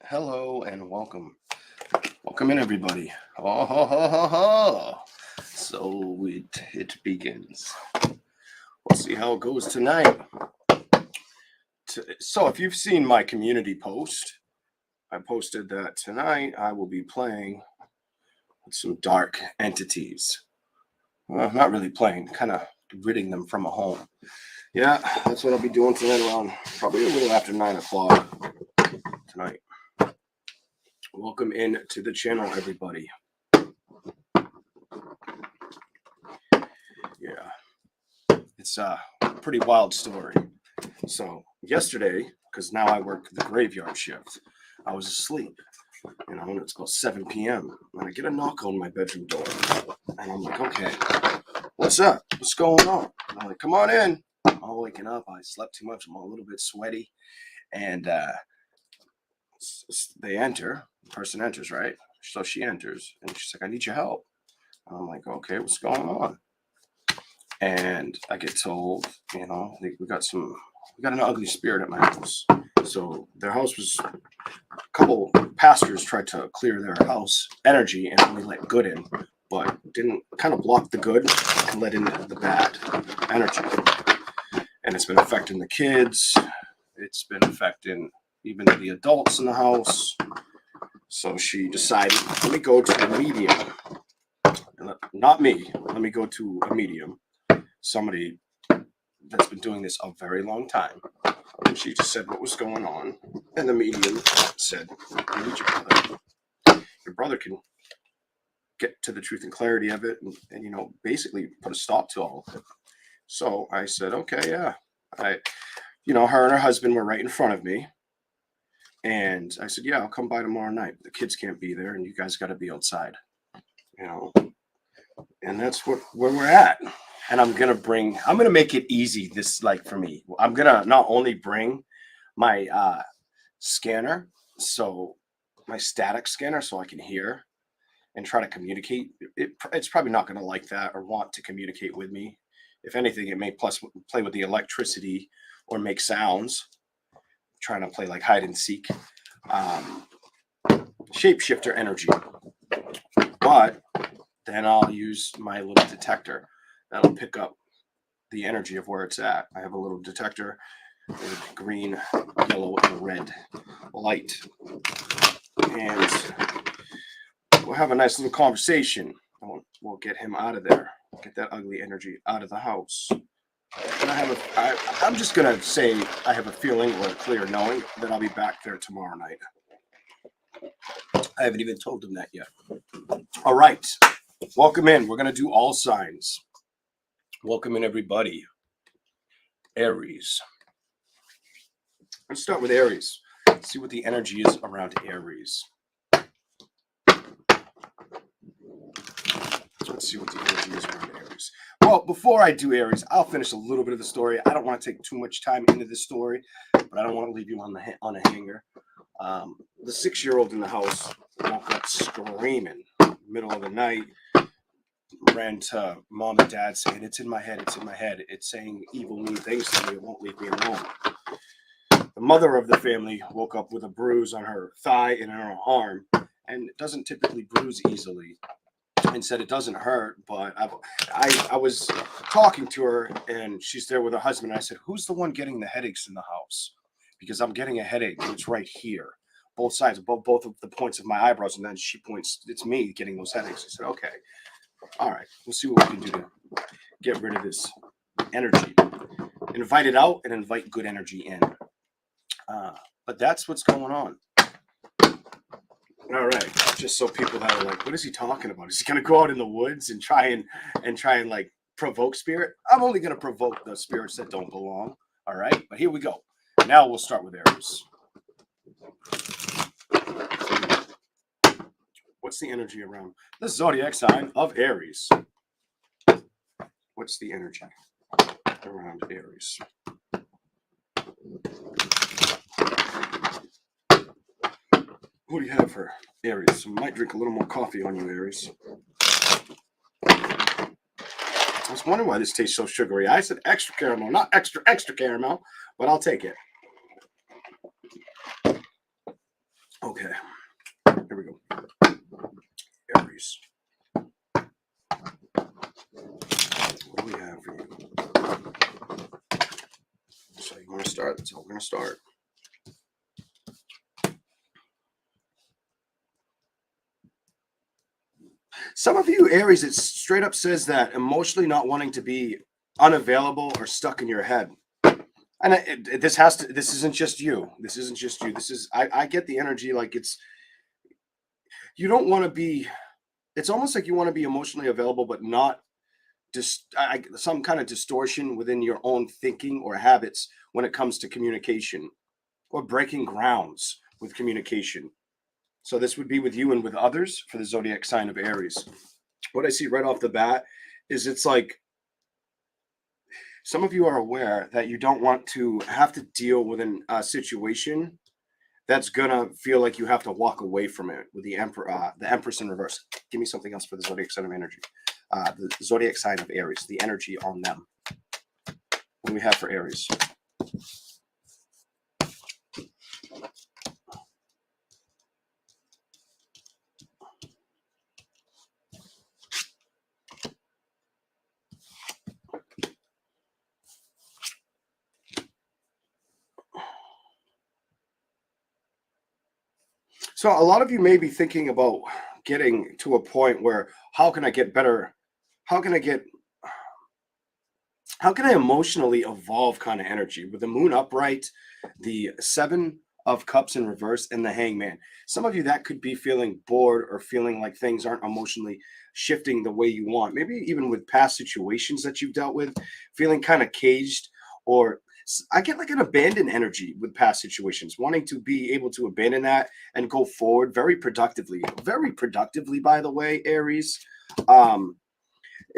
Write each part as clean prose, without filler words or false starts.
Hello and welcome. Welcome in, everybody. Oh, ho, ho, ho, ho. So it begins. We'll see how it goes tonight. So if you've seen my community post, I posted that tonight I will be playing with some dark entities. Well, not really playing, kind of ridding them from a home. Yeah, that's what I'll be doing tonight around probably a little after 9 o'clock tonight. Welcome in to the channel, everybody. Yeah, it's a pretty wild story. So yesterday, because now I work the graveyard shift, I was asleep, and it's about 7 p.m. and I get a knock on my bedroom door, and I'm like, okay, what's up? What's going on? And I'm like, come on in. I'm all waking up. I slept too much. I'm a little bit sweaty, and they enter. The person enters, right? So she enters, and she's like, I need your help. And I'm like, okay, what's going on? And I get told, we got an ugly spirit at my house. So their house was, a couple pastors tried to clear their house energy and only let good in, but didn't, kind of block the good and let in the bad energy. And it's been affecting the kids. It's been affecting even the adults in the house. So she decided, let me go to a medium. Not me. Let me go to a medium. Somebody that's been doing this a very long time. And she just said what was going on. And the medium said, I need your brother. Your brother can get to the truth and clarity of it and basically put a stop to all of it. So I said, okay, yeah. Her and her husband were right in front of me. And I said, yeah, I'll come by tomorrow night. The kids can't be there and you guys got to be outside. And that's where we're at. And I'm going to make it easy for me. I'm going to not only bring my scanner, so my static scanner, so I can hear and try to communicate. It's probably not going to like that or want to communicate with me. If anything, it may play with the electricity or make sounds, trying to play like hide and seek, shapeshifter energy. But then I'll use my little detector that'll pick up the energy of where it's at. I have a little detector with green, yellow, and red light. And we'll have a nice little conversation. We'll get him out of there. Get that ugly energy out of the house. And I'm just going to say I have a feeling or a clear knowing that I'll be back there tomorrow night. I haven't even told him that yet. All right. Welcome in. We're going to do all signs. Welcome in, everybody. Aries. Let's start with Aries. Let's see what the energy is around Aries. Let's see what the energy is around Aries. Well, before I do Aries, I'll finish a little bit of the story. I don't want to take too much time into this story, but I don't want to leave you on a hanger. The 6-year-old in the house woke up screaming middle of the night, ran to mom and dad saying, it's in my head, it's in my head. It's saying evil, mean things to me. It won't leave me alone. The mother of the family woke up with a bruise on her thigh and on her arm, and it doesn't typically bruise easily, and said it doesn't hurt. But I was talking to her, and she's there with her husband. And I said, who's the one getting the headaches in the house? Because I'm getting a headache, and it's right here. Both sides, both of the points of my eyebrows. And then she points, it's me getting those headaches. I said, okay, all right, we'll see what we can do to get rid of this energy. Invite it out and invite good energy in. But that's what's going on. All right, just so people that are like, what is he talking about? Is he going to go out in the woods and try and like provoke spirit? I'm only going to provoke the spirits that don't belong. All right, but here we go. Now we'll start with Aries. What's the energy around the zodiac sign of Aries? What's the energy around Aries? What do you have for Aries? I might drink a little more coffee on you, Aries. I was wondering why this tastes so sugary. I said extra caramel, not extra caramel, but I'll take it. Okay, here we go. Aries. What do we have for you? So you want to start? That's how we're going to start. Some of you Aries, it straight up says that emotionally not wanting to be unavailable or stuck in your head. And this isn't just you. This isn't just you. This is, I get the energy like you don't want to be, it's almost like you want to be emotionally available, but not just some kind of distortion within your own thinking or habits when it comes to communication or breaking grounds with communication. So this would be with you and with others for the zodiac sign of Aries. What I see right off the bat is it's like some of you are aware that you don't want to have to deal with a situation that's gonna feel like you have to walk away from it with the Empress in reverse. Give me something else for the zodiac sign of energy. The zodiac sign of Aries, the energy on them. What do we have for Aries? So a lot of you may be thinking about getting to a point where how can I get better? How can I emotionally evolve kind of energy with the moon upright, the 7 of Cups in reverse, and the Hangman? Some of you that could be feeling bored or feeling like things aren't emotionally shifting the way you want. Maybe even with past situations that you've dealt with, feeling kind of caged, or I get like an abandoned energy with past situations, wanting to be able to abandon that and go forward very productively. Very productively, by the way, Aries. And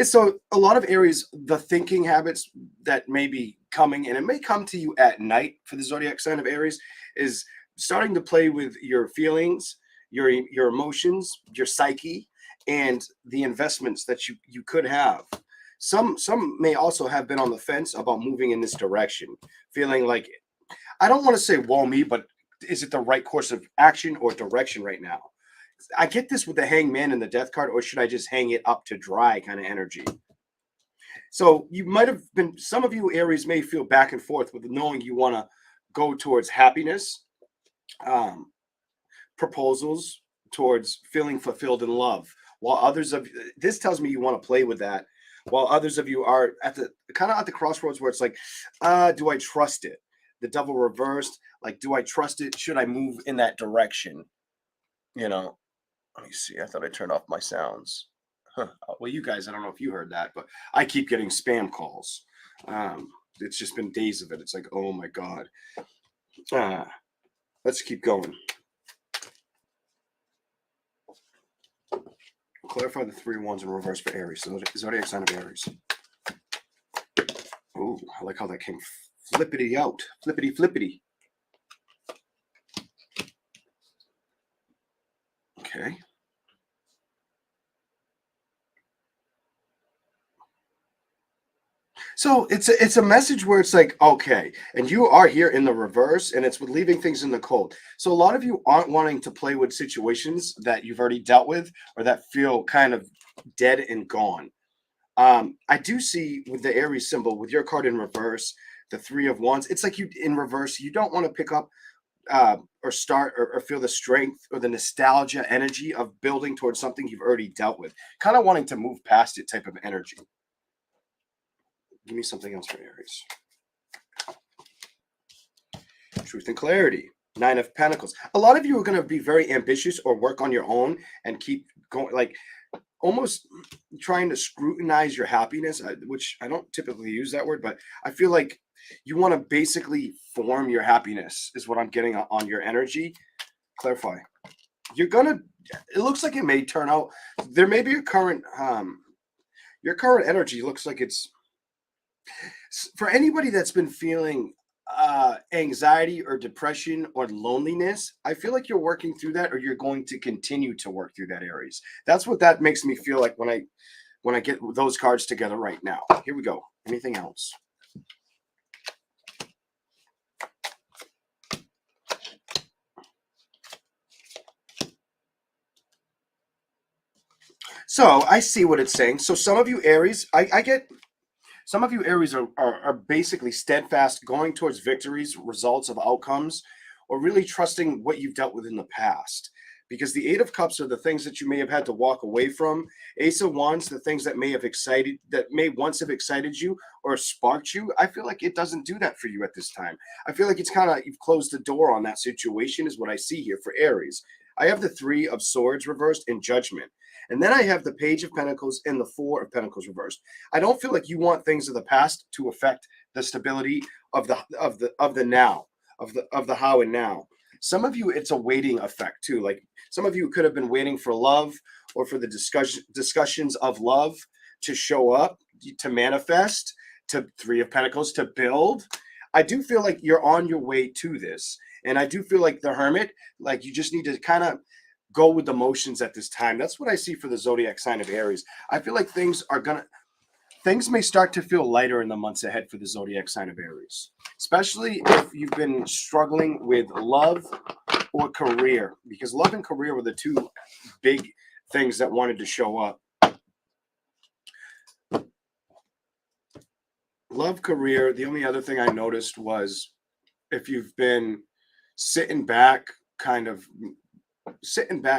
so a lot of Aries, the thinking habits that may be coming, and it may come to you at night for the zodiac sign of Aries, is starting to play with your feelings, your emotions, your psyche, and the investments that you could have. Some may also have been on the fence about moving in this direction, feeling like, I don't want to say woe me, but is it the right course of action or direction right now? I get this with the Hangman and the Death card, or should I just hang it up to dry kind of energy? So you might have been, some of you Aries may feel back and forth with knowing you want to go towards happiness, um, proposals, towards feeling fulfilled in love. While others of this tells me you want to play with that, while others of you are at the kind of at the crossroads where it's like, do I trust it? The Devil reversed, like, do I trust it? Should I move in that direction? You know, let me see. I thought I turned off my sounds. Huh. Well, you guys, I don't know if you heard that, but I keep getting spam calls. It's just been days of it. It's like, oh my God. Let's keep going. Clarify the 3 wands in reverse for Aries. So zodiac sign of Aries. Oh, I like how that came flippity out. Flippity flippity. Okay. So it's a message where it's like, okay, and you are here in the reverse, and it's with leaving things in the cold. So a lot of you aren't wanting to play with situations that you've already dealt with or that feel kind of dead and gone. I do see with the Aries symbol, with your card in reverse, the 3 of Wands, it's like you in reverse, you don't want to pick up or start or feel the strength or the nostalgia energy of building towards something you've already dealt with, kind of wanting to move past it type of energy. Give me something else for Aries. Truth and clarity. 9 of Pentacles. A lot of you are going to be very ambitious or work on your own and keep going, like almost trying to scrutinize your happiness, which I don't typically use that word, but I feel like you want to basically form your happiness is what I'm getting on your energy. Clarify. You're going to, it looks like it may turn out, there may be your current energy looks like it's, for anybody that's been feeling anxiety or depression or loneliness, I feel like you're working through that, or you're going to continue to work through that, Aries. That's what that makes me feel like when I get those cards together right now. Here we go. Anything else? So I see what it's saying. So some of you Aries, I get some of you Aries are basically steadfast, going towards victories, results of outcomes, or really trusting what you've dealt with in the past. Because the Eight of Cups are the things that you may have had to walk away from. Ace of Wands, the things that may once have excited you or sparked you. I feel like it doesn't do that for you at this time. I feel like it's kind of, you've closed the door on that situation, is what I see here for Aries. I have the Three of Swords reversed in Judgment. And then I have the Page of Pentacles and the Four of Pentacles reversed. I don't feel like you want things of the past to affect the stability of the now, of the how and now. Some of you, it's a waiting effect too. Like some of you could have been waiting for love or for the discussions of love to show up, to manifest, to Three of Pentacles, to build. I do feel like you're on your way to this. And I do feel like the Hermit, like you just need to kind of go with the motions at this time. That's what I see for the zodiac sign of Aries. I feel like things may start to feel lighter in the months ahead for the zodiac sign of Aries, especially if you've been struggling with love or career, because love and career were the two big things that wanted to show up. Love, career. The only other thing I noticed was if you've been sitting back,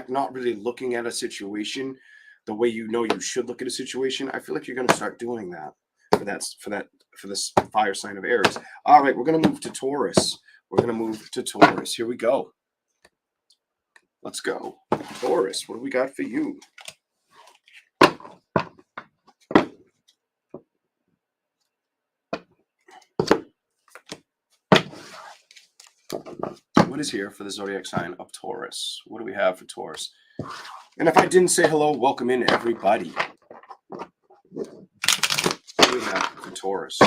not really looking at a situation the way you know you should look at a situation. I feel like you're going to start doing that for this fire sign of Aries. All right, we're going to move to Taurus. Here we go. Let's go. Taurus, what do we got for you? What is here for the zodiac sign of Taurus? What do we have for Taurus? And if I didn't say hello, welcome in everybody. What do we have for Taurus?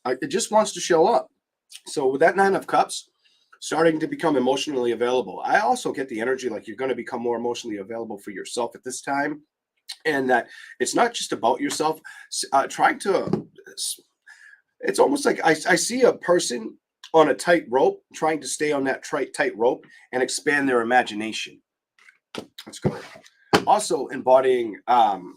It just wants to show up. So with that Nine of Cups, starting to become emotionally available. I also get the energy like you're going to become more emotionally available for yourself at this time. And that it's not just about yourself. It's almost like I see a person on a tight rope trying to stay on that tight rope and expand their imagination. Let's go. Also embodying an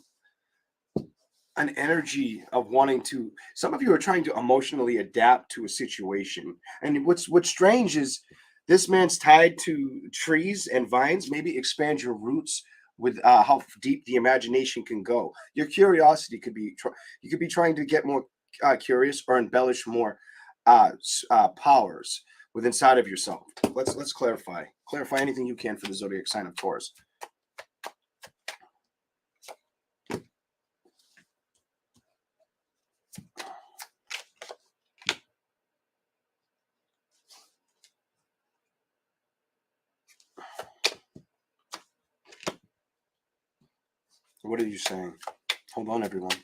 energy of wanting to, some of you are trying to emotionally adapt to a situation. And what's strange is this man's tied to trees and vines. Maybe expand your roots with how deep the imagination can go. Your curiosity could be, you could be trying to get more curious or embellish more powers within inside of yourself. Let's clarify anything you can for the zodiac sign of Taurus. What are you saying? Hold on, everyone.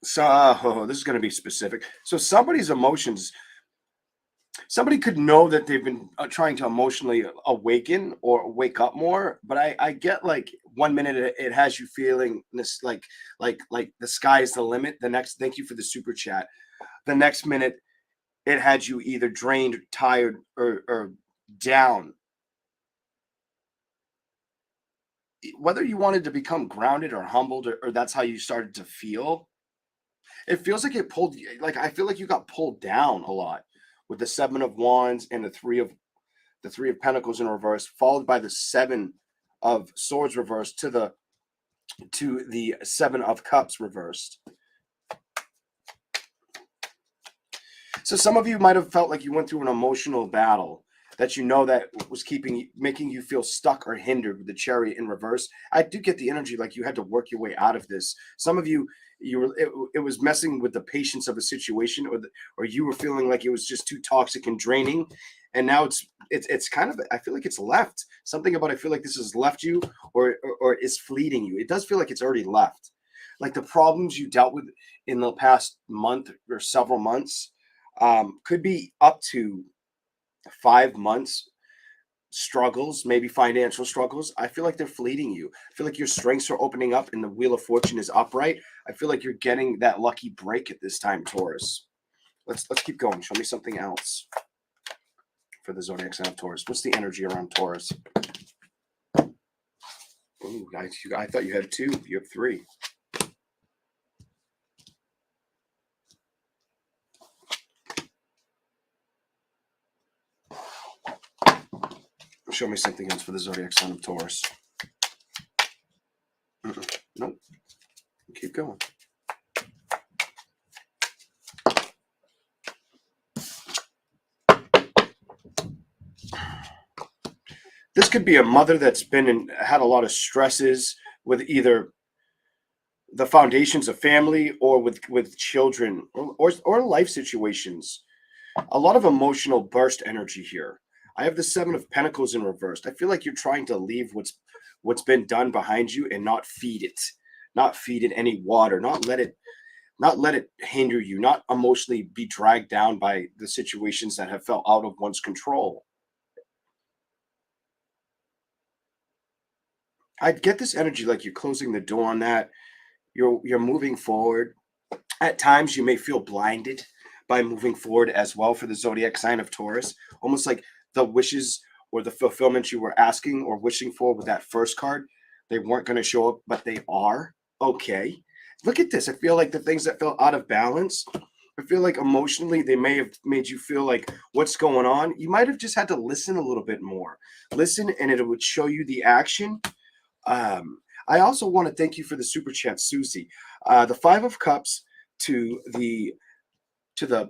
So this is going to be specific. So somebody's emotions, somebody could know that they've been trying to emotionally awaken or wake up more, but I get like 1 minute it has you feeling this like the sky is the limit. The next, thank you for the super chat. The next minute it had you either drained, tired, or down. Whether you wanted to become grounded or humbled, or that's how you started to feel, it feels like it pulled, like I feel like you got pulled down a lot with the Seven of Wands and the Three of Pentacles in reverse, followed by the Seven of Swords reversed to the Seven of Cups reversed. So some of you might have felt like you went through an emotional battle that you know that was making you feel stuck or hindered with the Chariot in reverse. I do get the energy like you had to work your way out of this. Some of you, it was messing with the patience of a situation, or you were feeling like it was just too toxic and draining. And now it's kind of, I feel like it's left. Something about, I feel like this has left you or is fleeting you. It does feel like it's already left. Like the problems you dealt with in the past month or several months could be up to 5 months struggles, maybe financial struggles. I feel like they're fleeting you. I feel like your strengths are opening up and the Wheel of Fortune is upright. I feel like you're getting that lucky break at this time, Taurus. let's keep going. Show me something else for the zodiac sign of Taurus. What's the energy around Taurus? Ooh, I thought you had 2. You have 3. Show me something else for the zodiac sign of Taurus. Nope. Keep going. This could be a mother that's had a lot of stresses with either the foundations of family or with children or life situations. A lot of emotional burst energy here. I have the 7 of Pentacles in reversed. I feel like you're trying to leave what's been done behind you and not feed it any water, not let it hinder you, not emotionally be dragged down by the situations that have felt out of one's control. I'd get this energy like you're closing the door on that. You're moving forward. At times you may feel blinded by moving forward as well for the zodiac sign of Taurus, almost like the wishes or the fulfillment you were asking or wishing for with that first card, they weren't going to show up, but they are. Okay. Look at this. I feel like the things that felt out of balance, I feel like emotionally they may have made you feel like what's going on. You might have just had to listen a little bit more. Listen, and it would show you the action. I also want to thank you for the super chat, Susie. The 5 of Cups to the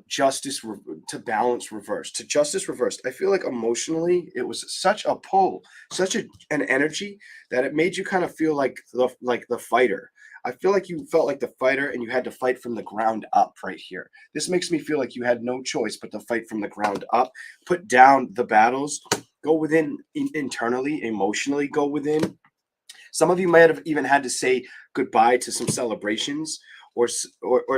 justice to balance reversed, to justice reversed. I feel like emotionally it was such a pull, such an energy that it made you kind of feel like the fighter. I feel like you felt like the fighter and you had to fight from the ground up right here. This makes me feel like you had no choice but to fight from the ground up, put down the battles, go within internally, emotionally, go within. Some of you might have even had to say goodbye to some celebrations or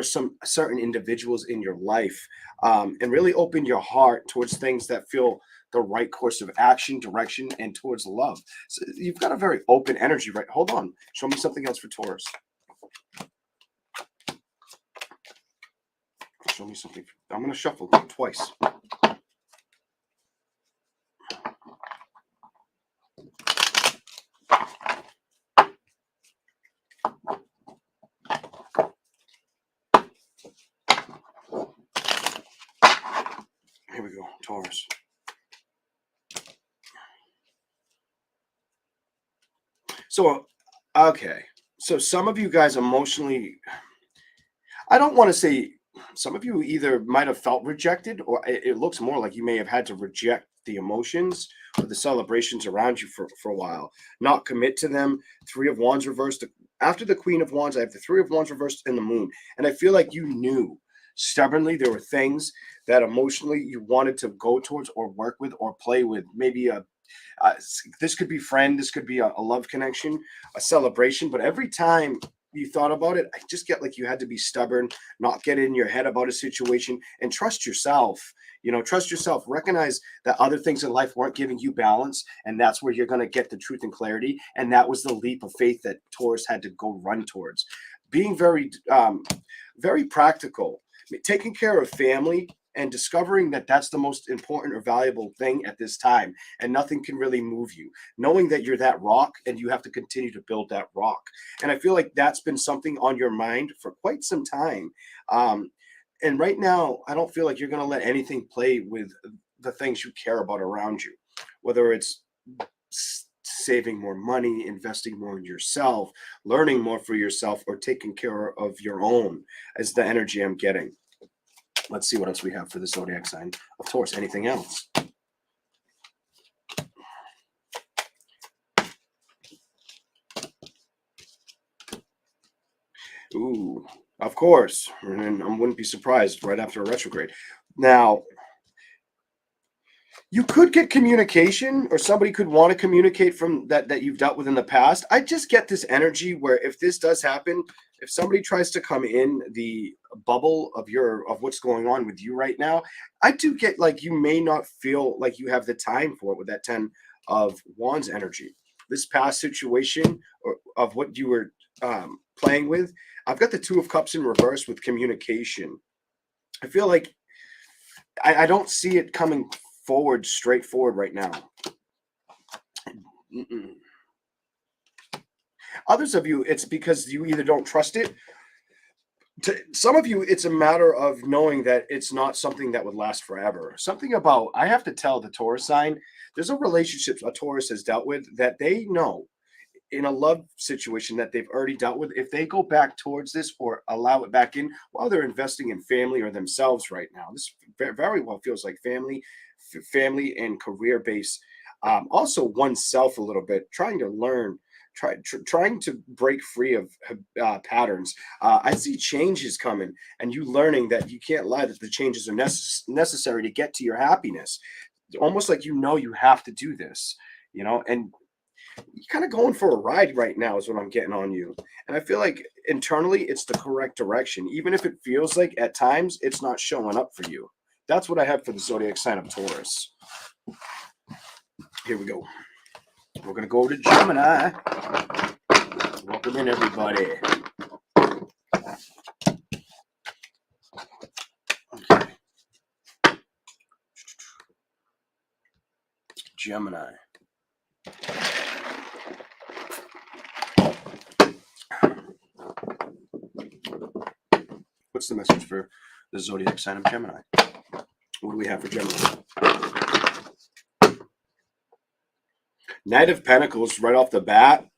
some certain individuals in your life, and really open your heart towards things that feel the right course of action, direction, and towards love. So you've got a very open energy, right? Hold on. Show me something else for Taurus. Show me something. I'm going to shuffle twice. Here we go, Taurus. So, okay. So some of you guys emotionally, I don't want to say, some of you either might have felt rejected, or it looks more like you may have had to reject the emotions or the celebrations around you for a while, not commit to them. 3 of Wands reversed. After the Queen of Wands, I have the 3 of Wands reversed in the Moon. And I feel like you knew stubbornly there were things that emotionally you wanted to go towards or work with or play with. Maybe this could be friend, this could be a love connection, a celebration. But every time you thought about it, I just get like you had to be stubborn, not get in your head about a situation, and trust yourself. Trust yourself. Recognize that other things in life weren't giving you balance, and that's where you're going to get the truth and clarity. And that was the leap of faith that Taurus had to go run towards. Being very, very practical, taking care of family, and discovering that that's the most important or valuable thing at this time, and nothing can really move you, knowing that you're that rock and you have to continue to build that rock. And I feel like that's been something on your mind for quite some time. And right now, I don't feel like you're going to let anything play with the things you care about around you, whether it's saving more money, investing more in yourself, learning more for yourself, or taking care of your own, is the energy I'm getting. Let's see what else we have for the zodiac sign of Taurus. Anything else? Ooh, of course. And I wouldn't be surprised right after a retrograde. Now, you could get communication, or somebody could want to communicate from that you've dealt with in the past. I just get this energy where if this does happen, if somebody tries to come in the bubble of what's going on with you right now, I do get like you may not feel like you have the time for it with that 10 of Wands energy. This past situation or of what you were playing with, I've got the 2 of Cups in reverse with communication. I feel like I don't see it coming forward, straightforward right now. Mm-mm. Others of you, it's because you either don't trust it. To some of you, it's a matter of knowing that it's not something that would last forever. Something about, I have to tell the Taurus sign, there's a relationship a Taurus has dealt with that they know in a love situation that they've already dealt with. If they go back towards this or allow it back in while they're investing in family or themselves right now, this very well feels like family and career base. Also oneself a little bit, trying to learn, trying to break free of patterns. I see changes coming, and you learning that you can't lie, that the changes are necessary to get to your happiness. Almost like you have to do this, and you're kind of going for a ride right now is what I'm getting on you. And I feel like internally it's the correct direction, even if it feels like at times it's not showing up for you. That's what I have for the zodiac sign of Taurus. Here we go. We're going to go to Gemini. Welcome in, everybody. Okay. Gemini. What's the message for the zodiac sign of Gemini? What do we have for Gemini? Knight of Pentacles right off the bat.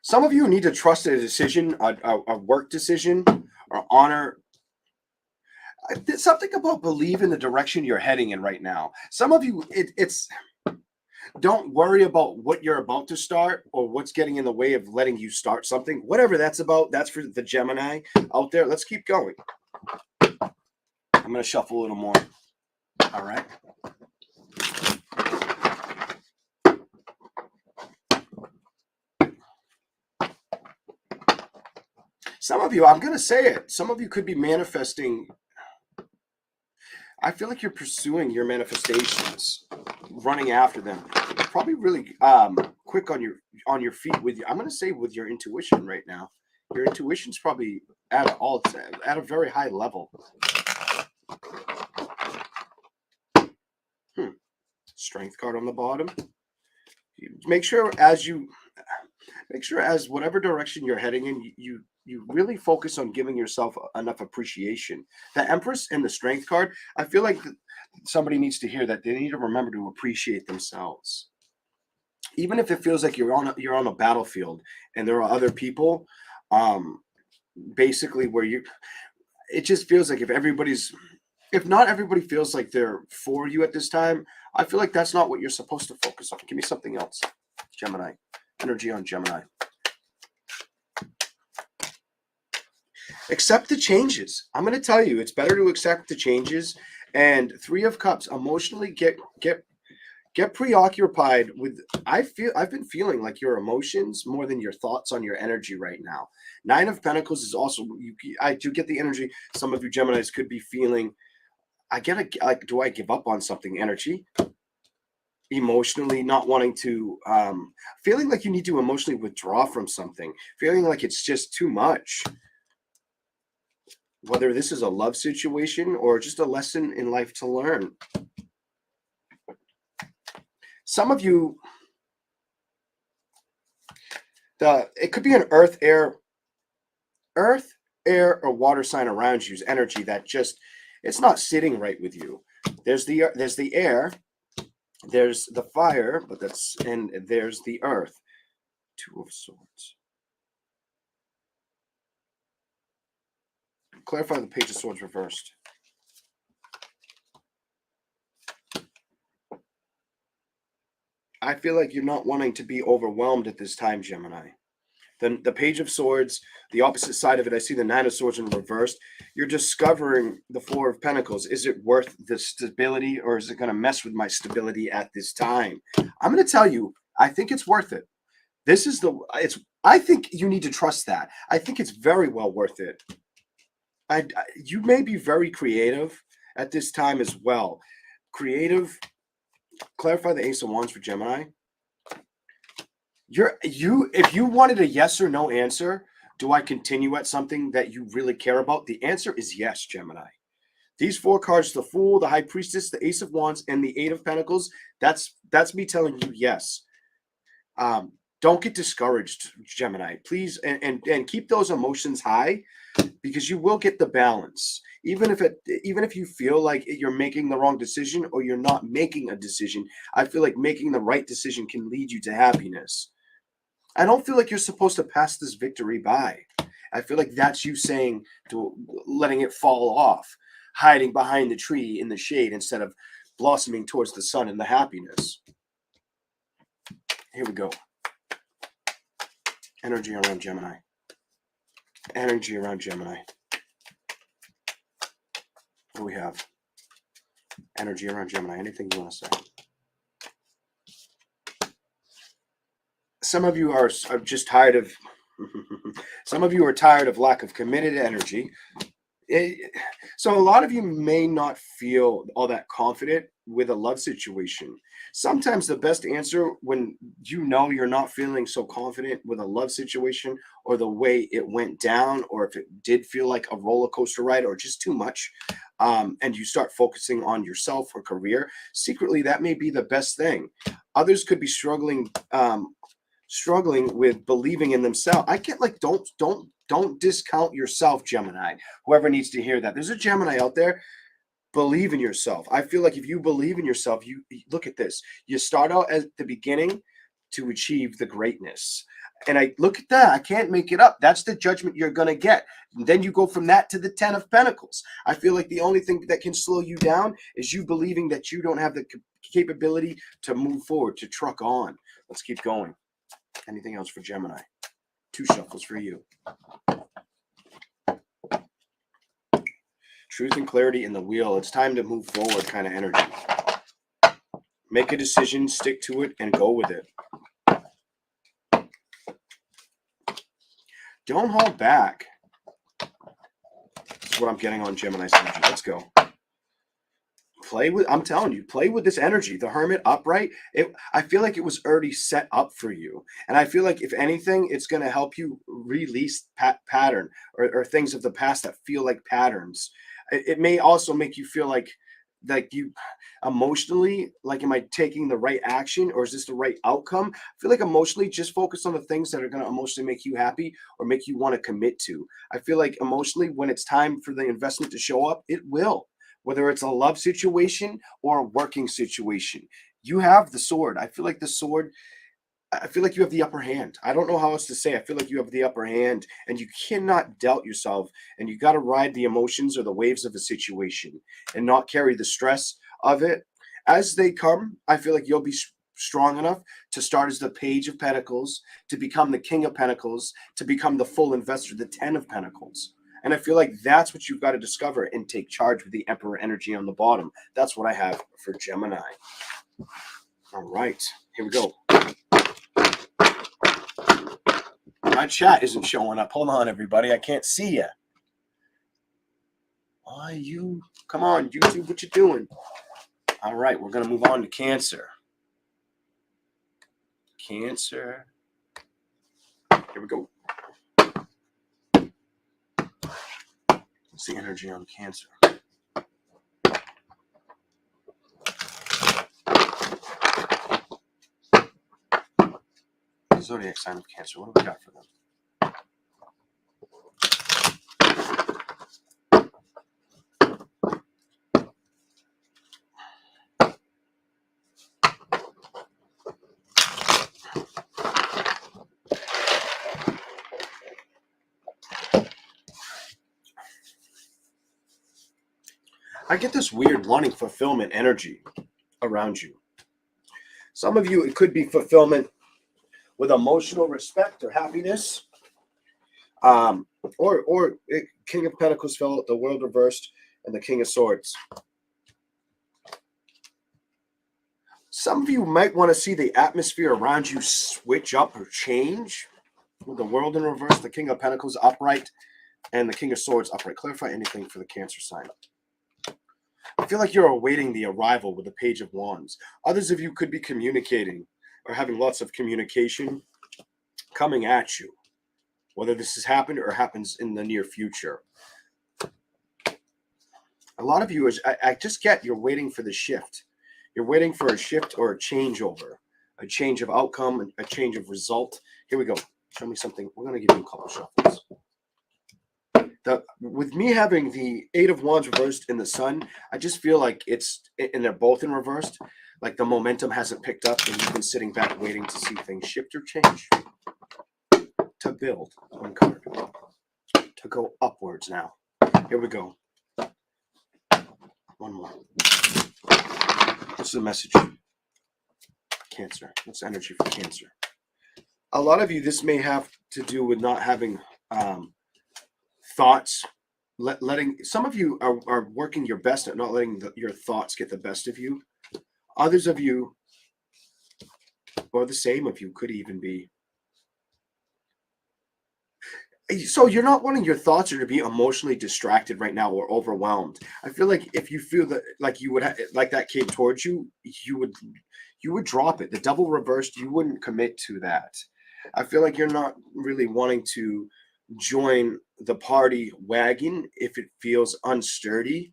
Some of you need to trust a decision, a work decision, or honor. Something about believe in the direction you're heading in right now. Some of you, it's don't worry about what you're about to start or what's getting in the way of letting you start something. Whatever that's about, that's for the Gemini out there. Let's keep going. I'm going to shuffle a little more. All right. Some of you, I'm going to say it, some of you could be manifesting. I feel like you're pursuing your manifestations, running after them. Probably really quick on your feet with you. I'm going to say with your intuition right now. Your intuition's probably at a very high level. Strength card on the bottom. Make sure as whatever direction you're heading in, you really focus on giving yourself enough appreciation. The Empress and the Strength card, I feel like somebody needs to hear that. They need to remember to appreciate themselves. Even if it feels like you're on a battlefield and there are other people, basically it just feels like if not everybody feels like they're for you at this time, I feel like that's not what you're supposed to focus on. Give me something else. Gemini. Energy on Gemini. Accept the changes. I'm going to tell you, it's better to accept the changes. And Three of Cups, emotionally get preoccupied with. I've been feeling like your emotions more than your thoughts on your energy right now. Nine of Pentacles is also. I do get the energy. Some of you Geminis could be feeling. Do I give up on something? Energy. Emotionally not wanting to, feeling like you need to emotionally withdraw from something, feeling like it's just too much. Whether this is a love situation or just a lesson in life to learn. Some of you, it could be an earth, air, or water sign around you's energy that just, it's not sitting right with you. There's the air. There's the fire, and there's the earth. Two of Swords. Clarify the Page of Swords reversed. I feel like you're not wanting to be overwhelmed at this time, Gemini. Then the Page of Swords, the opposite side of it, I see the Nine of Swords in reversed. You're discovering the Four of Pentacles. Is it worth the stability, or is it going to mess with my stability at this time? I'm going to tell you, I think it's worth it. I think you need to trust that. I think it's very well worth it. You may be very creative at this time as well. Creative. Clarify the Ace of Wands for Gemini. If you wanted a yes or no answer, do I continue at something that you really care about? The answer is yes, Gemini. These 4 cards, the Fool, the High Priestess, the Ace of Wands, and the Eight of Pentacles, that's me telling you yes. Don't get discouraged, Gemini, please, and keep those emotions high, because you will get the balance. Even if you feel like you're making the wrong decision or you're not making a decision, I feel like making the right decision can lead you to happiness. I don't feel like you're supposed to pass this victory by. I feel like that's you saying to letting it fall off, hiding behind the tree in the shade instead of blossoming towards the sun and the happiness. Here we go. Energy around Gemini. Energy around Gemini. What do we have? Energy around Gemini. Anything you want to say? Some of you are just tired of some of you are tired of lack of committed energy. So a lot of you may not feel all that confident with a love situation. Sometimes the best answer when you know you're not feeling so confident with a love situation, or the way it went down, or if it did feel like a roller coaster ride or just too much, and you start focusing on yourself or career, secretly that may be the best thing. Others could be struggling with believing in themselves. I get like, don't discount yourself, Gemini. Whoever needs to hear that. There's a Gemini out there. Believe in yourself. I feel like if you believe in yourself, you look at this. You start out at the beginning to achieve the greatness. And I look at that. I can't make it up. That's the judgment you're going to get. And then you go from that to the 10 of Pentacles. I feel like the only thing that can slow you down is you believing that you don't have the capability to move forward, to truck on. Let's keep going. Anything else for Gemini? 2 shuffles for you. Truth and clarity in the wheel. It's time to move forward kind of energy. Make a decision, stick to it, and go with it. Don't hold back. That's what I'm getting on Gemini's energy. Let's go. I'm telling you, play with this energy. The Hermit upright, I feel like it was already set up for you. And I feel like if anything, it's going to help you release pattern or things of the past that feel like patterns. It may also make you feel like you emotionally, like, am I taking the right action, or is this the right outcome? I feel like emotionally, just focus on the things that are going to emotionally make you happy or make you want to commit to. I feel like emotionally, when it's time for the investment to show up, it will. Whether it's a love situation or a working situation, you have the sword. I feel like the sword, I feel like you have the upper hand. I don't know how else to say. I feel like you have the upper hand, and you cannot doubt yourself, and you got to ride the emotions or the waves of a situation and not carry the stress of it. As they come, I feel like you'll be strong enough to start as the Page of Pentacles, to become the King of Pentacles, to become the full investor, the 10 of Pentacles. And I feel like that's what you've got to discover and take charge with the Emperor energy on the bottom. That's what I have for Gemini. All right, here we go. My chat isn't showing up. Hold on, everybody. I can't see you. Why you? Come on, YouTube, what you doing? All right, we're going to move on to Cancer. Cancer. Here we go. What's the energy on Cancer? The zodiac sign of Cancer. What do we got for them? I get this weird wanting fulfillment energy around you. Some of you, it could be fulfillment with emotional respect or happiness. King of Pentacles fell out, the World reversed, and the King of Swords. Some of you might want to see the atmosphere around you switch up or change. With the World in reverse, the King of Pentacles upright, and the King of Swords upright. Clarify anything for the Cancer sign. I feel like you're awaiting the arrival with the Page of Wands. Others of you could be communicating or having lots of communication coming at you, whether this has happened or happens in the near future. A lot of you, I just get, you're waiting for the shift. You're waiting for a shift or a changeover, a change of outcome, a change of result. Here we go. Show me something. We're going to give you a couple shuffles. With me having the Eight of Wands reversed in the Sun, I just feel like and they're both in reversed, like the momentum hasn't picked up and you've been sitting back waiting to see things shift or change. To build one card. To go upwards now. Here we go. One more. What's the message? Cancer. What's energy for Cancer? A lot of you, this may have to do with not having thoughts. Letting some of you are working your best at not letting your thoughts get the best of you. Others of you, or the same of you, could even be. So you're not wanting your thoughts to be emotionally distracted right now or overwhelmed. I feel like if you feel that like you would like that came towards you, you would drop it. The Devil reversed, you wouldn't commit to that. I feel like you're not really wanting to join the party wagon if it feels unsturdy.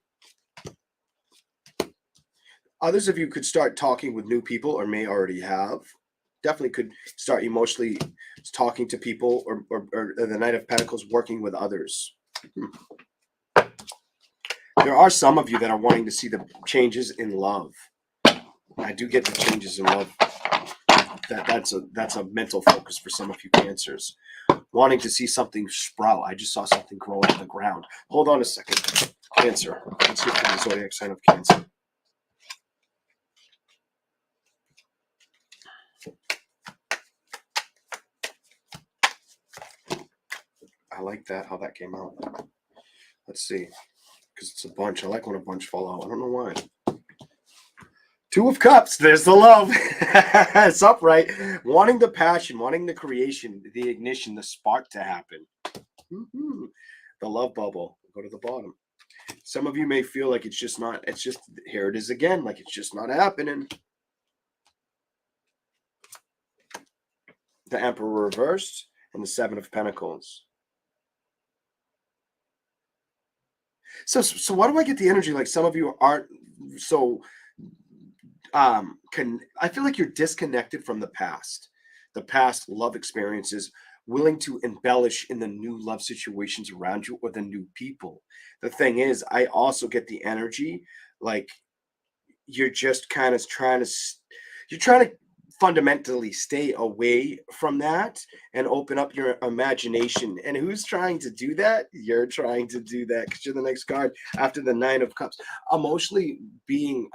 Others of you could start talking with new people or may already have. Definitely could start emotionally talking to people or the Knight of Pentacles working with others. There are some of you that are wanting to see the changes in love. I do get the changes in love. That's a mental focus for some of you Cancers. Wanting to see something sprout. I just saw something grow out of the ground. Hold on a second. Cancer. Let's see the zodiac sign of Cancer. I like that, how that came out. Let's see. Because it's a bunch. I like when a bunch fall out. I don't know why. Two of Cups. There's the love. It's upright. Wanting the passion, wanting the creation, the ignition, the spark to happen. The love bubble. Go to the bottom. Some of you may feel like it's just, here it is again, like it's just not happening. The Emperor reversed and the Seven of Pentacles. So why do I get the energy like some of you aren't so I feel like you're disconnected from the past love experiences, willing to embellish in the new love situations around you or the new people. The thing is, I also get the energy like you're just kind of trying to fundamentally stay away from that and open up your imagination. And who's trying to do that? You're trying to do that because you're the next card after the Nine of Cups. Emotionally being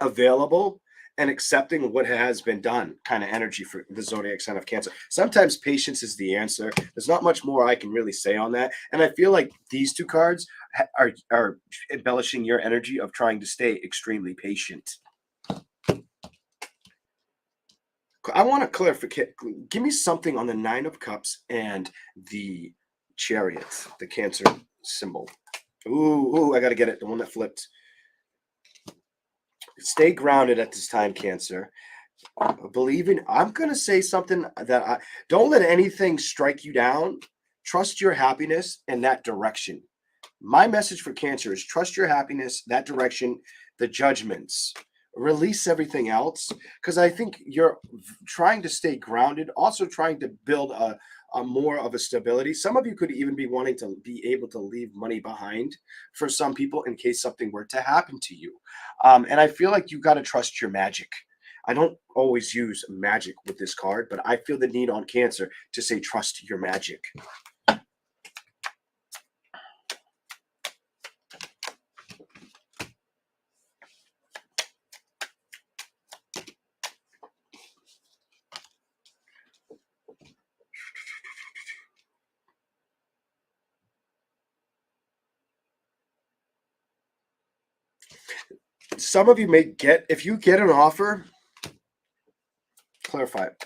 available and accepting what has been done kind of energy for the zodiac sign of Cancer. Sometimes patience is the answer. There's not much more I can really say on that. And I feel like these two cards are embellishing your energy of trying to stay extremely patient. I want to clarify. Give me something on the Nine of Cups and the Chariot, the Cancer symbol. Ooh, I got to get it. The one that flipped. Stay grounded at this time, Cancer. I'm going to say something that don't let anything strike you down. Trust your happiness and that direction. My message for Cancer is trust your happiness, that direction, the judgments. Release everything else, because I think you're trying to stay grounded, also trying to build a more of a stability. Some of you could even be wanting to be able to leave money behind for some people in case something were to happen to you. And I feel like you got to trust your magic. I don't always use magic with this card, but I feel the need on Cancer to say trust your magic. Some of you may get, if you get an offer, clarify it.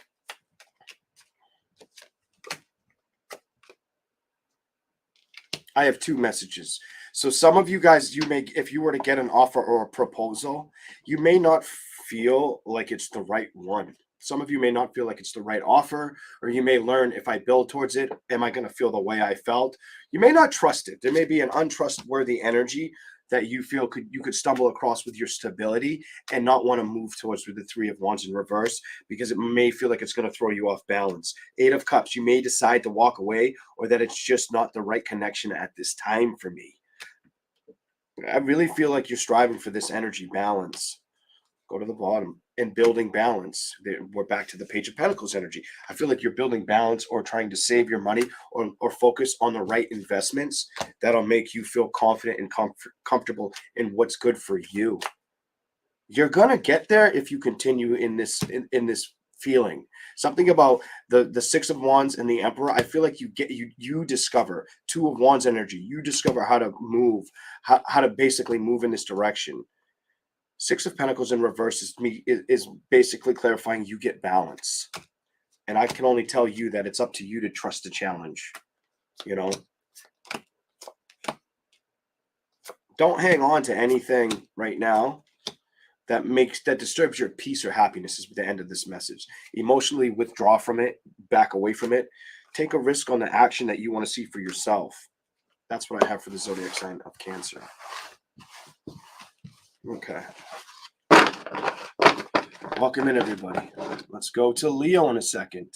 I have two messages. So some of you guys, if you were to get an offer or a proposal, you may not feel like it's the right one. Some of you may not feel like it's the right offer, or you may learn, if I build towards it, am I going to feel the way I felt? You may not trust it. There may be an untrustworthy energy that you feel you could stumble across with your stability and not want to move towards with the Three of Wands in reverse, because it may feel like it's going to throw you off balance. Eight of Cups, you may decide to walk away, or that it's just not the right connection at this time for me. I really feel like you're striving for this energy balance. Go to the bottom. And building balance. We're back to the Page of Pentacles energy. I feel like you're building balance or trying to save your money, or focus on the right investments that'll make you feel confident and comfortable in what's good for you. You're gonna get there if you continue in this feeling. Something about the Six of Wands and the Emperor. I feel like you discover Two of Wands energy. You discover how to move, how to basically move in this direction. Six of Pentacles in reverse is basically clarifying you get balance. And I can only tell you that it's up to you to trust the challenge. You know, don't hang on to anything right now that disturbs your peace or happiness, is the end of this message. Emotionally withdraw from it, back away from it. Take a risk on the action that you want to see for yourself. That's what I have for the zodiac sign of Cancer. Okay. Welcome in, everybody. Let's go to Leo in a second.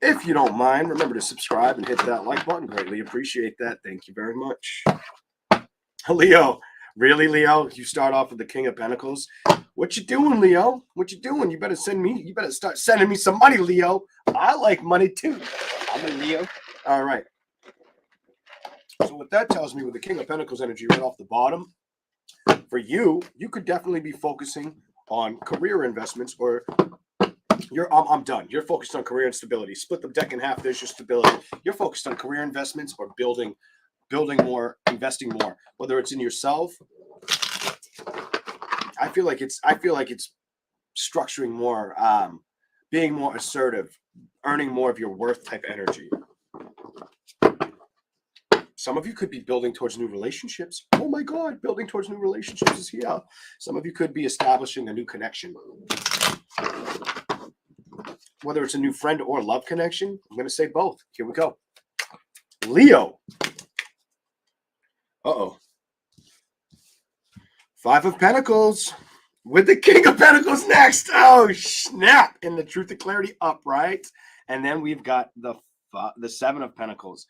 If you don't mind, remember to subscribe and hit that like button. Greatly appreciate that. Thank you very much. Leo. Really, Leo? You start off with the King of Pentacles. What you doing, Leo? What you doing? You better start sending me some money, Leo. I like money too. I'm a Leo. All right. So what that tells me with the King of Pentacles energy right off the bottom, for you could definitely be focusing on career investments, or I'm done. You're focused on career and stability. Split the deck in half. There's your stability. You're focused on career investments or building more, investing more, whether it's in yourself. I feel like it's structuring more, being more assertive, earning more of your worth type energy. Some of you could be building towards new relationships. Oh my God, building towards new relationships is here. Some of you could be establishing a new connection. Whether it's a new friend or love connection, I'm going to say both. Here we go. Leo. Uh-oh. Five of Pentacles with the King of Pentacles next. Oh, snap. And the Truth and Clarity upright. And then we've got the Seven of Pentacles.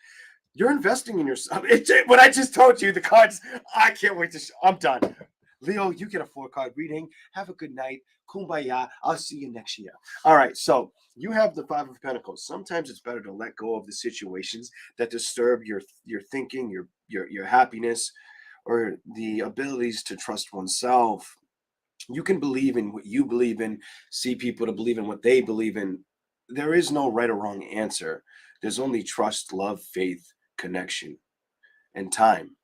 You're investing in yourself. What I just told you, the cards, I can't wait to I'm done. Leo, you get a 4-card reading. Have a good night. Kumbaya. I'll see you next year. All right, so you have the Five of Pentacles. Sometimes it's better to let go of the situations that disturb your thinking, your happiness, or the abilities to trust oneself. You can believe in what you believe in, see people to believe in what they believe in. There is no right or wrong answer. There's only trust, love, faith, connection, and time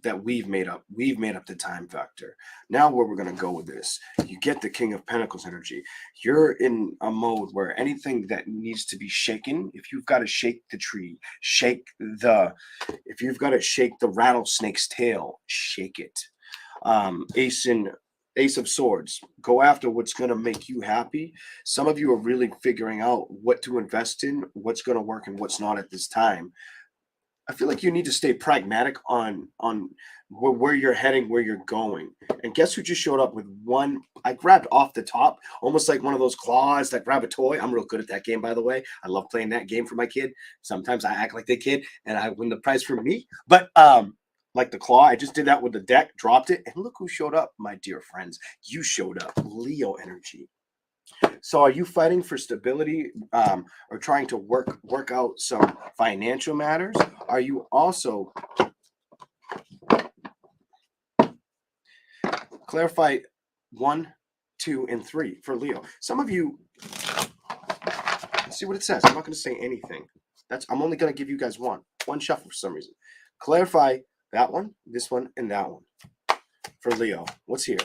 that we've made up. We've made up the time factor. Now where we're going to go with this, you get the King of Pentacles energy. You're in a mode where anything that needs to be shaken, if you've got to shake the tree, if you've got to shake the rattlesnake's tail, shake it. Ace of Swords, go after what's going to make you happy. Some of you are really figuring out what to invest in, what's going to work and what's not at this time. I feel like you need to stay pragmatic on where you're heading, where you're going. And guess who just showed up with one? I grabbed off the top, almost like one of those claws that grab a toy. I'm real good at that game, by the way. I love playing that game for my kid. Sometimes I act like the kid and I win the prize for me. But like the claw, I just did that with the deck, dropped it, and look who showed up, my dear friends. You showed up, Leo energy. So are you fighting for stability or trying to work out some financial matters? Are you also clarify 1, 2, and 3 for Leo? Some of you, let's see what it says. I'm not going to say anything. I'm only going to give you guys one shuffle for some reason. Clarify that one, this one, and that one for Leo. What's here?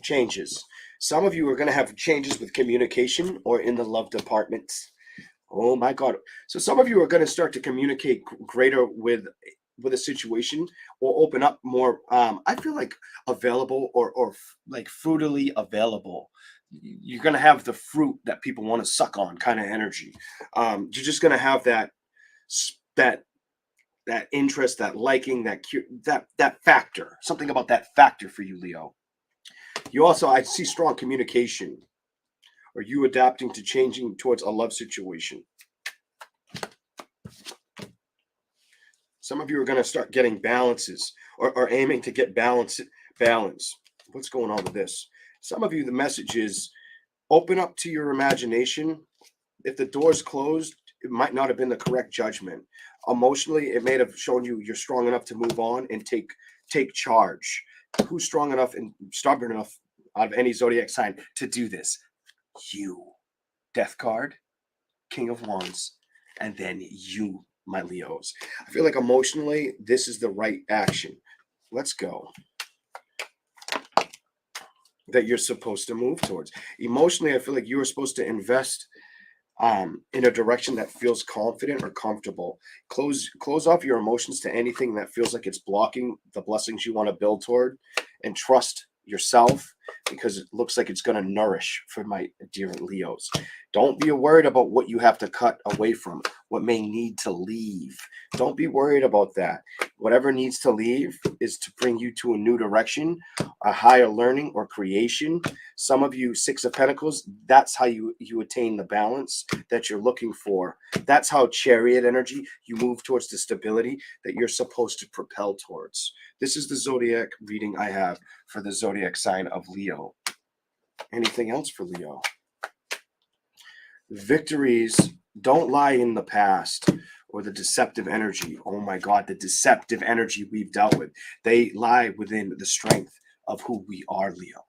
Changes. Some of you are going to have changes with communication or in the love department. Oh my God. So some of you are going to start to communicate greater with a situation or open up more. I feel like available or like fruitily available. you're going to have the fruit that people want to suck on kind of energy. You're just going to have that that interest, that liking, that factor, something about that factor for you, Leo. You also, I see strong communication, or you adapting to changing towards a love situation. Some of you are going to start getting balances, or aiming to get balance. What's going on with this? Some of you, the message is open up to your imagination. If the door's closed, it might not have been the correct judgment. Emotionally, it may have shown you you're strong enough to move on and take charge. Who's strong enough and stubborn enough out of any zodiac sign to do this? You. Death card, King of Wands, and then you, my Leos. I feel like emotionally, this is the right action. Let's go. That you're supposed to move towards. Emotionally, I feel like you are supposed to invest in a direction that feels confident or comfortable. Close off your emotions to anything that feels like it's blocking the blessings you want to build toward, and trust yourself, because it looks like it's going to nourish for my dear Leos. Don't be worried about what you have to cut away from, what may need to leave. Don't be worried about that. Whatever needs to leave is to bring you to a new direction, a higher learning or creation. Some of you, Six of Pentacles, that's how you attain the balance that you're looking for. That's how Chariot energy, you move towards the stability that you're supposed to propel towards. This is the zodiac reading I have for the zodiac sign of Leo. Anything else for Leo? Victories don't lie in the past or the deceptive energy. Oh my God, the deceptive energy we've dealt with. They lie within the strength of who we are, Leo.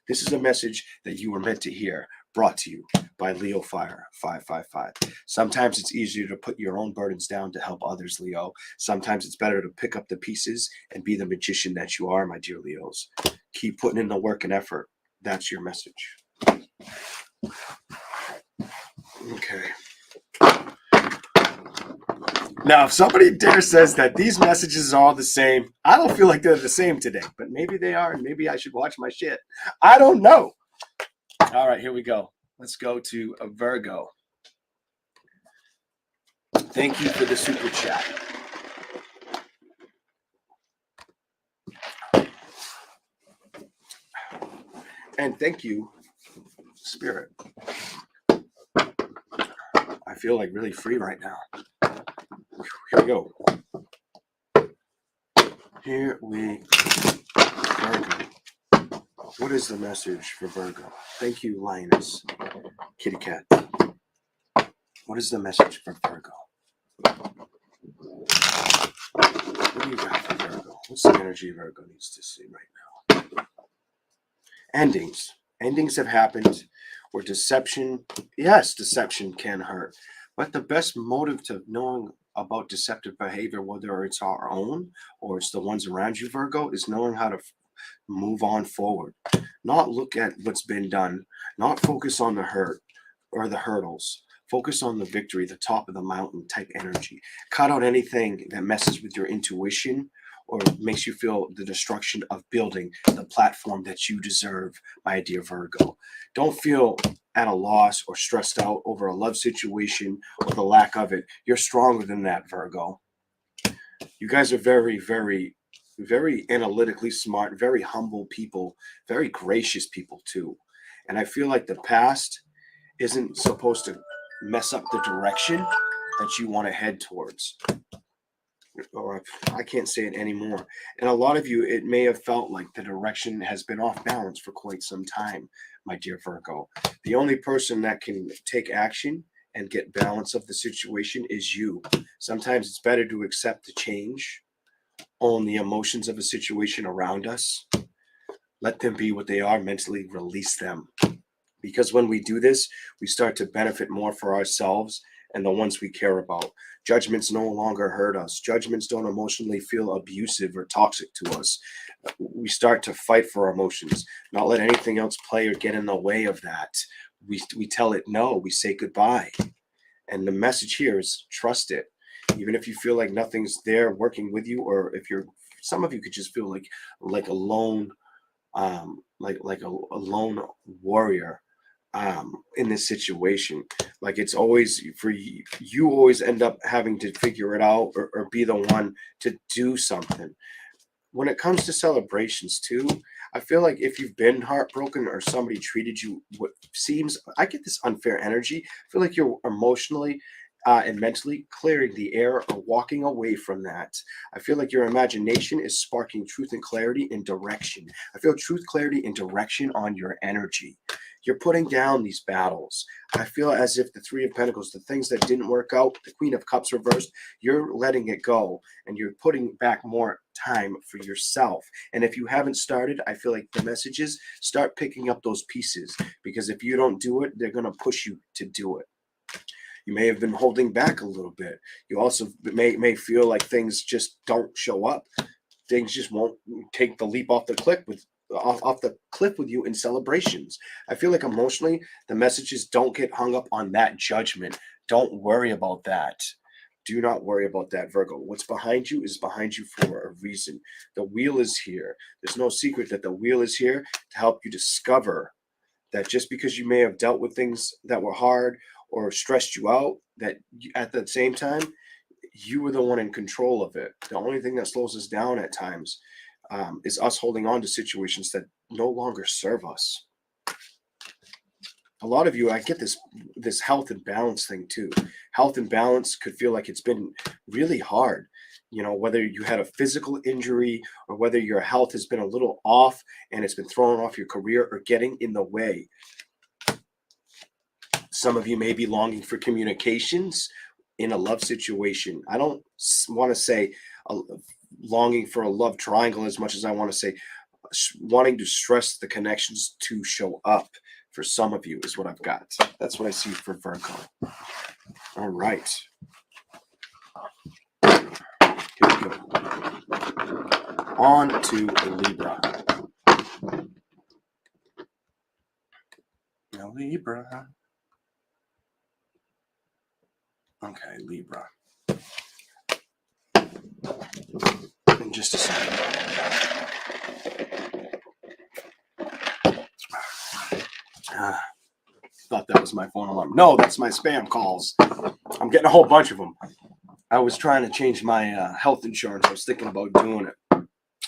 This is a message that you were meant to hear, brought to you by Leo Fire 555. Sometimes it's easier to put your own burdens down to help others, Leo. Sometimes it's better to pick up the pieces and be the magician that you are, my dear Leos. Keep putting in the work and effort. That's your message. Okay. Now, if somebody dare says that these messages are all the same, I don't feel like they're the same today, but maybe they are, and maybe I should watch my shit. I don't know. All right, here we go. Let's go to a Virgo. Thank you for the super chat. And thank you, Spirit. I feel like really free right now. Here we go. Here we Virgo. What is the message for Virgo? Thank you, Lioness. Kitty cat. What is the message for Virgo? What do you got for Virgo? What's the energy Virgo needs to see right now? Endings. Endings have happened. Or deception. Yes, deception can hurt. But the best motive to knowing about deceptive behavior, whether it's our own or it's the ones around you, Virgo, is knowing how to move on forward. Not look at what's been done. Not focus on the hurt or the hurdles. Focus on the victory, the top of the mountain type energy. Cut out anything that messes with your intuition or makes you feel the destruction of building the platform that you deserve, my dear Virgo. Don't feel at a loss or stressed out over a love situation or the lack of it. You're stronger than that, Virgo. You guys are very, very, very analytically smart, very humble people, very gracious people too. And I feel like the past isn't supposed to mess up the direction that you want to head towards. Or I can't say it anymore. And a lot of you, it may have felt like the direction has been off balance for quite some time, my dear Virgo. The only person that can take action and get balance of the situation is you. Sometimes it's better to accept the change, own the emotions of a situation around us, let them be what they are, mentally release them. Because when we do this, we start to benefit more for ourselves and the ones we care about. Judgments no longer hurt us. Judgments don't emotionally feel abusive or toxic to us. We start to fight for our emotions, not let anything else play or get in the way of that. We tell it no, we say goodbye. And the message here is trust it. Even if you feel like nothing's there working with you, or if some of you could just feel like a lone, like a lone warrior in this situation. Like it's always for you, you always end up having to figure it out, or be the one to do something. When it comes to celebrations too, I feel like if you've been heartbroken or somebody treated you what seems, I get this unfair energy. I feel like you're emotionally and mentally clearing the air or walking away from that. I feel like your imagination is sparking truth and clarity and direction. I feel truth, clarity, and direction on your energy. You're putting down these battles. I feel as if the Three of Pentacles, the things that didn't work out, the Queen of Cups reversed, you're letting it go and you're putting back more time for yourself. And if you haven't started, I feel like the messages start picking up those pieces, because if you don't do it, they're going to push you to do it. You may have been holding back a little bit. You also may feel like things just don't show up. Things just won't take the leap off the cliff with you in celebrations. I feel like emotionally, the messages don't get hung up on that judgment. Don't worry about that. Do not worry about that, Virgo. What's behind you is behind you for a reason. The wheel is here. There's no secret that the wheel is here to help you discover that just because you may have dealt with things that were hard or stressed you out, that at the same time, you were the one in control of it. The only thing that slows us down at times is us holding on to situations that no longer serve us. A lot of you, I get this health and balance thing too. Health and balance could feel like it's been really hard. You know, whether you had a physical injury or whether your health has been a little off and it's been throwing off your career or getting in the way. Some of you may be longing for communications in a love situation. I don't want to say longing for a love triangle as much as I want to say wanting to stress the connections to show up for some of you is what I've got. That's what I see for Virgo. All right. Here we go. On to Libra. Now, Libra. Okay, Libra. In just a second. Thought that was my phone alarm. No, that's my spam calls. I'm getting a whole bunch of them. I was trying to change my health insurance. I was thinking about doing it.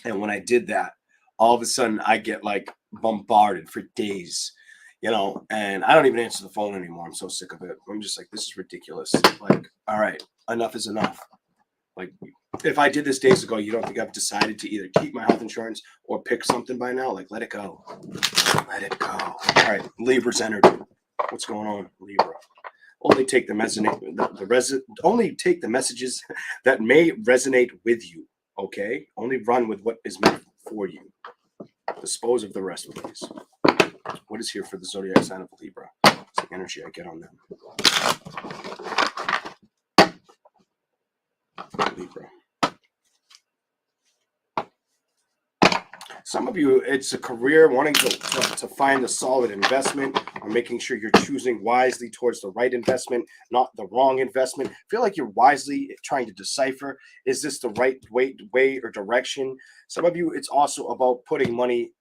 And when I did that, all of a sudden I get like bombarded for days, you know, and I don't even answer the phone anymore. I'm so sick of it. I'm just like, this is ridiculous. Like, all right, enough is enough. Like, if I did this days ago, you don't think I've decided to either keep my health insurance or pick something by now? Like, let it go. Let it go. All right, Libra's energy. What's going on, Libra? Only take only take the messages that may resonate with you. Okay, only run with what is meant for you. Dispose of the rest, please. What is here for the zodiac sign of Libra? It's the energy I get on them. Libra. Some of you, it's a career wanting to find a solid investment, or making sure you're choosing wisely towards the right investment, not the wrong investment. Feel like you're wisely trying to decipher, is this the right way or direction? Some of you, it's also about putting money.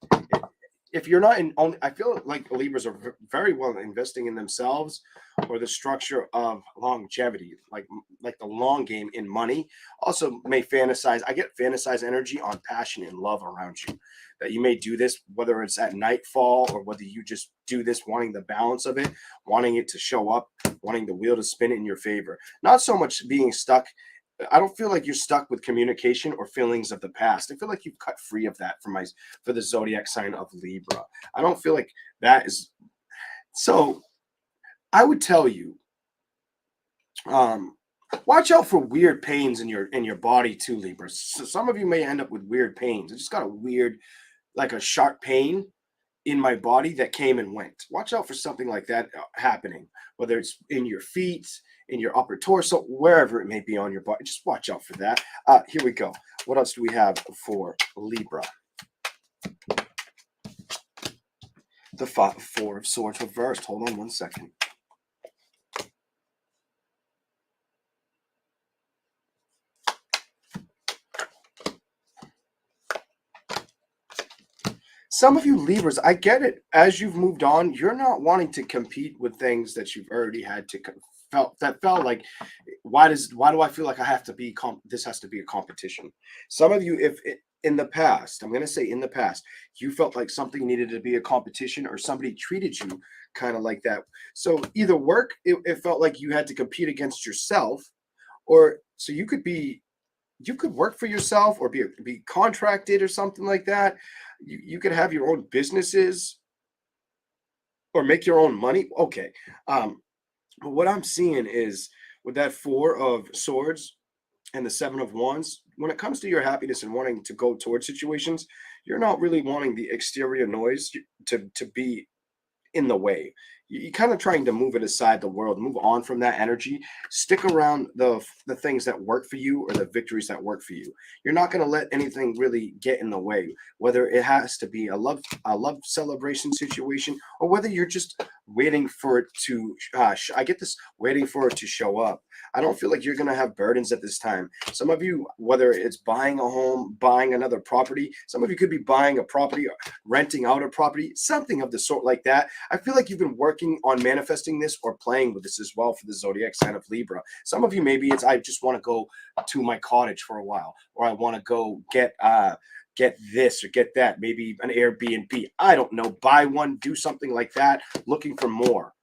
If you're not in, I feel like Libras are very well investing in themselves or the structure of longevity, like the long game in money. Also may fantasize. I get fantasize energy on passion and love around you. That you may do this, whether it's at nightfall or whether you just do this wanting the balance of it, wanting it to show up, wanting the wheel to spin in your favor. Not so much being stuck. I don't feel like you're stuck with communication or feelings of the past. I feel like you've cut free of that for the zodiac sign of Libra. I don't feel like that is. So I would tell you, watch out for weird pains in your body too, Libra. So some of you may end up with weird pains. I just got a weird, like a sharp pain in my body that came and went. Watch out for something like that happening, whether it's in your feet, in your upper torso, wherever it may be on your body. Just watch out for that. Here we go. What else do we have for Libra? The Four of Swords reversed. Hold on one second. Some of you Libras, I get it. As you've moved on, you're not wanting to compete with things that you've already had to felt like, why do I feel like I have to be this has to be a competition? Some of you, if it, in the past, I'm going to say in the past, you felt like something needed to be a competition or somebody treated you kind of like that. So either work, it felt like you had to compete against yourself, or so you could work for yourself or be contracted or something like that. You could have your own businesses or make your own money. Okay. But what I'm seeing is with that Four of Swords and the Seven of Wands, when it comes to your happiness and wanting to go towards situations, you're not really wanting the exterior noise to be in the way. You're kind of trying to move it aside, the world, move on from that energy, stick around the things that work for you or the victories that work for you. You're not going to let anything really get in the way, whether it has to be a love celebration situation or whether you're just waiting for it to I get this, waiting for it to show up. I don't feel like you're going to have burdens at this time. Some of you, whether it's buying a home, buying another property, some of you could be buying a property, renting out a property, something of the sort like that. I feel like you've been working on manifesting this or playing with this as well for the zodiac sign of Libra. Some of you, maybe it's, I just want to go to my cottage for a while, or I want to go get this or get that, maybe an Airbnb. I don't know, buy one, do something like that, looking for more.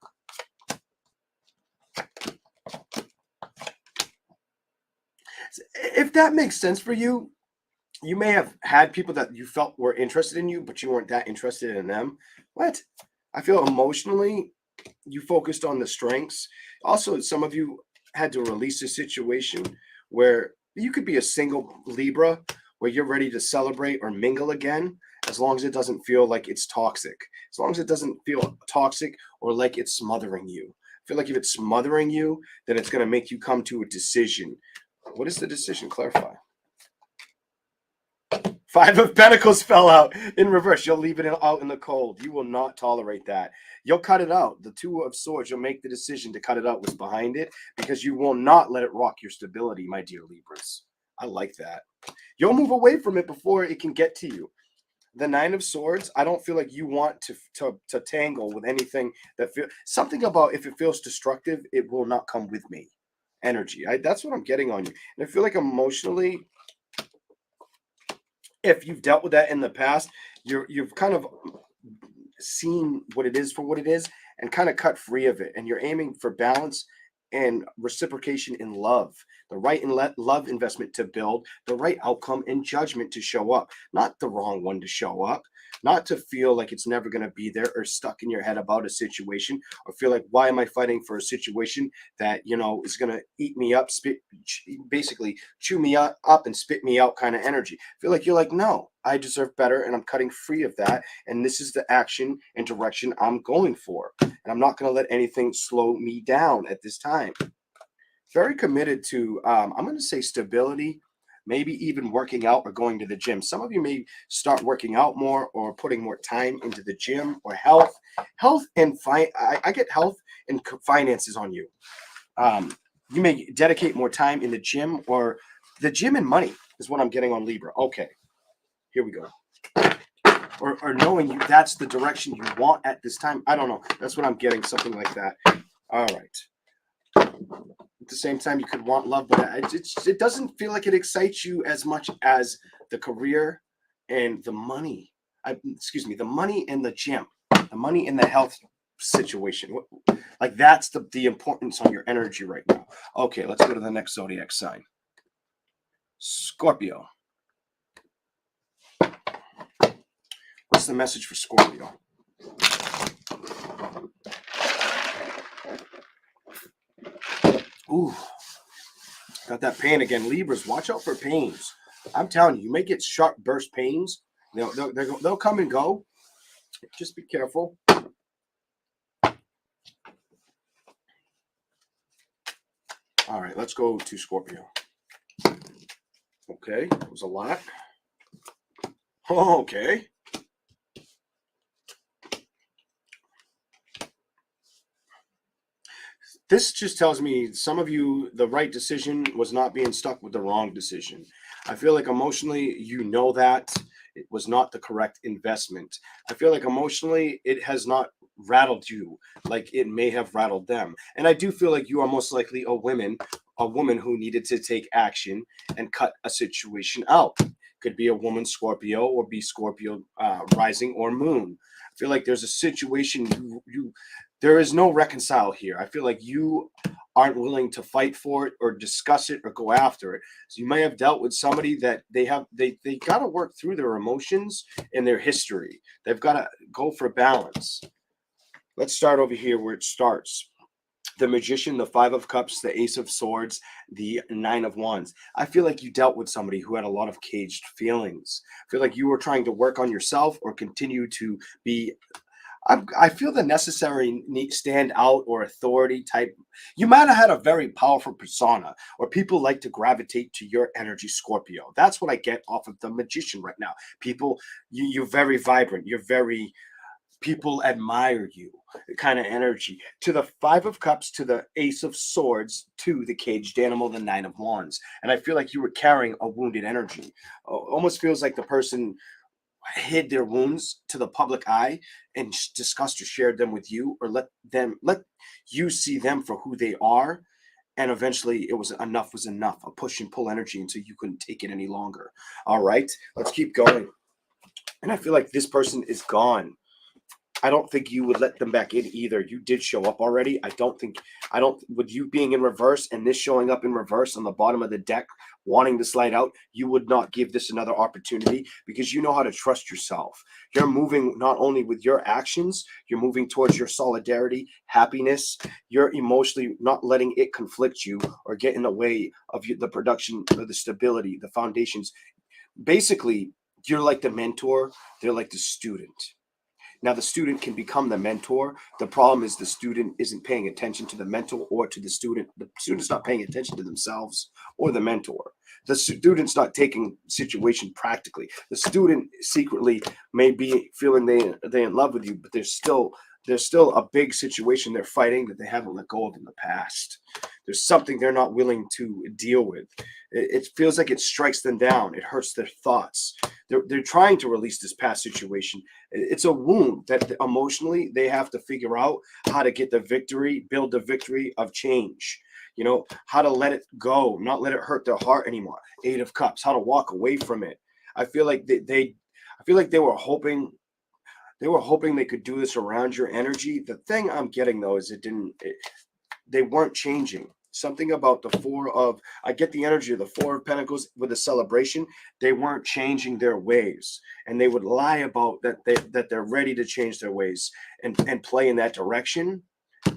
If that makes sense for you, you may have had people that you felt were interested in you, but you weren't that interested in them. What? I feel emotionally, you focused on the strengths. Also, some of you had to release a situation where you could be a single Libra where you're ready to celebrate or mingle again, as long as it doesn't feel like it's toxic. As long as it doesn't feel toxic or like it's smothering you. I feel like if it's smothering you, then it's going to make you come to a decision. What is the decision? Clarify. Five of Pentacles fell out in reverse. You'll leave it out in the cold. You will not tolerate that. You'll cut it out. The Two of Swords, you'll make the decision to cut it out what's behind it because you will not let it rock your stability, my dear Libras. I like that. You'll move away from it before it can get to you. The Nine of Swords, I don't feel like you want to tangle with anything that feel something about if it feels destructive, it will not come with me. Energy. That's what I'm getting on you. And I feel like emotionally, if you've dealt with that in the past, you've kind of seen what it is for what it is and kind of cut free of it. And you're aiming for balance and reciprocation in love, the right and love investment to build, the right outcome and judgment to show up, not the wrong one to show up, not to feel like it's never going to be there or stuck in your head about a situation or feel like, why am I fighting for a situation that, you know, is going to eat me up, basically chew me up and spit me out kind of energy. Feel like you're like, no, I deserve better and I'm cutting free of that. And this is the action and direction I'm going for. And I'm not going to let anything slow me down at this time. Very committed to, I'm going to say stability, maybe even working out or going to the gym. Some of you may start working out more or putting more time into the gym or health. Health and I get health and finances on you. You may dedicate more time in the gym or the gym and money is what I'm getting on Libra. Okay, here we go. Or knowing you, that's the direction you want at this time. I don't know. That's what I'm getting, something like that. All right. At the same time, you could want love, but it doesn't feel like it excites you as much as the career and the money. The money and the gym, the money and the health situation. Like that's the importance on your energy right now. Okay, let's go to the next zodiac sign. Scorpio. What's the message for Scorpio? Ooh, got that pain again. Libras, watch out for pains. I'm telling you, you may get sharp burst pains. They'll come and go. Just be careful. All right, let's go to Scorpio. Okay, that was a lot. Okay. This just tells me some of you, the right decision was not being stuck with the wrong decision. I feel like emotionally, you know that. It was not the correct investment. I feel like emotionally, it has not rattled you like it may have rattled them. And I do feel like you are most likely a woman who needed to take action and cut a situation out. Could be a woman Scorpio or be Scorpio rising or moon. I feel like there's a situation you there is no reconcile here. I feel like you aren't willing to fight for it or discuss it or go after it. So you may have dealt with somebody that they got to work through their emotions and their history. They've got to go for balance. Let's start over here where it starts. The Magician, the Five of Cups, the Ace of Swords, the Nine of Wands. I feel like you dealt with somebody who had a lot of caged feelings. I feel like you were trying to work on yourself or continue to be. I feel the necessary stand out or authority type. You might have had a very powerful persona, or people like to gravitate to your energy, Scorpio. That's what I get off of the Magician right now. People, you're very vibrant. You're very people admire you kind of energy. To the Five of Cups, to the Ace of Swords, to the caged animal, the Nine of Wands. And I feel like you were carrying a wounded energy. Almost feels like the person hid their wounds to the public eye and discussed or shared them with you, or let you see them for who they are. And eventually it was enough, a push and pull energy until you couldn't take it any longer. All right, let's keep going. And I feel like this person is gone. I don't think you would let them back in either. You did show up already. With you being in reverse and this showing up in reverse on the bottom of the deck, wanting to slide out, you would not give this another opportunity because you know how to trust yourself. You're moving not only with your actions, you're moving towards your solidarity, happiness. You're emotionally not letting it conflict you or get in the way of the production or the stability, the foundations. Basically, you're like the mentor. They're like the student. Now, the student can become the mentor. The problem is the student isn't paying attention to the mentor or to the student. The student's not paying attention to themselves or the mentor. The student's not taking situation practically. The student secretly may be feeling they in love with you, but there's still a big situation they're fighting that they haven't let go of in the past. There's something they're not willing to deal with. It feels like it strikes them down. It hurts their thoughts. They're trying to release this past situation. It's a wound that emotionally they have to figure out how to get the victory, build the victory of change. You know, how to let it go, not let it hurt their heart anymore. Eight of Cups, how to walk away from it. I feel like they were hoping they could do this around your energy. The thing I'm getting though is they weren't changing. Something about I get the energy of the Four of Pentacles with the celebration. They weren't changing their ways, and they would lie about that they're ready to change their ways and play in that direction.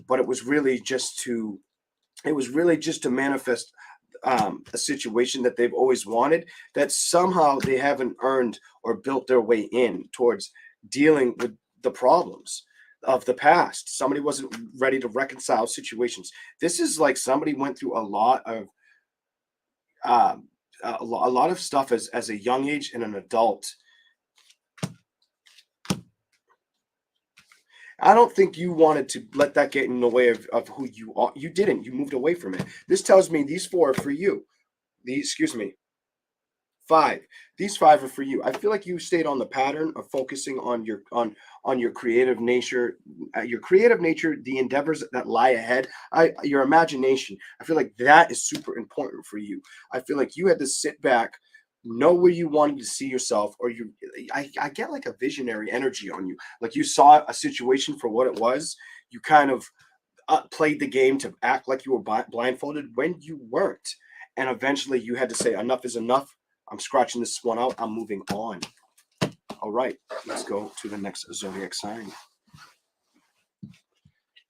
But it was really just to manifest a situation that they've always wanted, that somehow they haven't earned or built their way in towards dealing with the problems of the past. Somebody wasn't ready to reconcile situations. This is like somebody went through a lot of stuff as a young age and an adult. I don't think you wanted to let that get in the way of who you are. You didn't. You moved away from it. This tells me these four are for you. Five. These five are for you. I feel like you stayed on the pattern of focusing on your creative nature, the endeavors that lie ahead, your imagination. I feel like that is super important for you. I feel like you had to sit back, know where you wanted to see yourself, or I get like a visionary energy on you. Like you saw a situation for what it was. You kind of played the game to act like you were blindfolded when you weren't. And eventually you had to say, enough is enough. I'm scratching this one out. I'm moving on. All right, let's go to the next zodiac sign.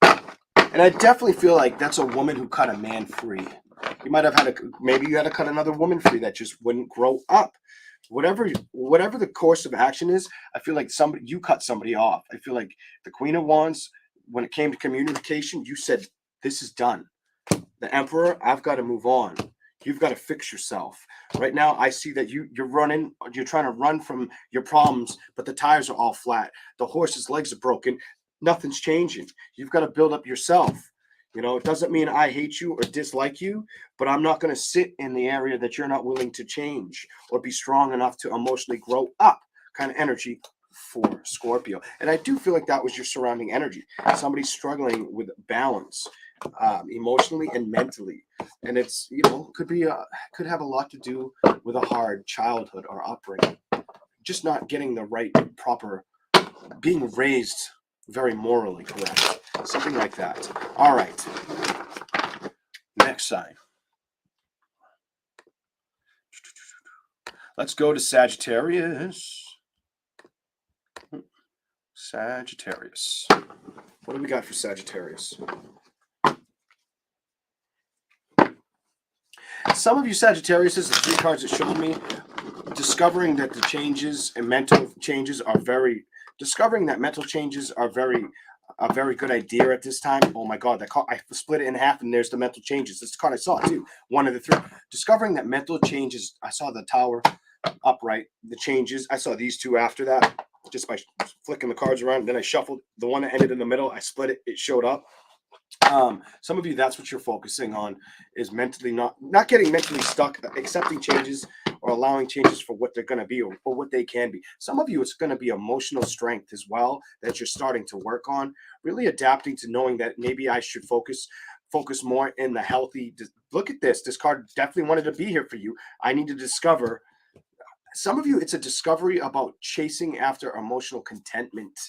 And I definitely feel like that's a woman who cut a man free. You might have maybe you had to cut another woman free that just wouldn't grow up. Whatever the course of action is, I feel like you cut somebody off. I feel like the Queen of Wands, when it came to communication, you said, this is done. The Emperor, I've got to move on. You've got to fix yourself. Right now, I see that you're trying to run from your problems, but the tires are all flat. The horse's legs are broken. Nothing's changing. You've got to build up yourself. You know, it doesn't mean I hate you or dislike you, but I'm not going to sit in the area that you're not willing to change or be strong enough to emotionally grow up. kind of energy for Scorpio. And I do feel like that was your surrounding energy. Somebody struggling with balance, emotionally and mentally. And it's, you know, could have a lot to do with a hard childhood or upbringing. Just not getting the right, proper, being raised very morally correct. Something like that. All right. Next sign. Let's go to Sagittarius. Sagittarius. What do we got for Sagittarius? Some of you Sagittarius, the 3 cards that showed me, discovering that the changes and mental changes are discovering that mental changes are a very good idea at this time. Oh my God, that card, I split it in half and there's the mental changes. This card I saw too, one of the 3. Discovering that mental changes, I saw the Tower upright, the changes. I saw these 2 after that, just by flicking the cards around. Then I shuffled the one that ended in the middle. I split it, it showed up. Some of you, that's what you're focusing on, is mentally not getting mentally stuck, accepting changes or allowing changes for what they're going to be or what they can be. Some of you, it's going to be emotional strength as well that you're starting to work on, really adapting to knowing that maybe I should focus more in the healthy. Look at this. This card definitely wanted to be here for you. I need to discover. Some of you, it's a discovery about chasing after emotional contentment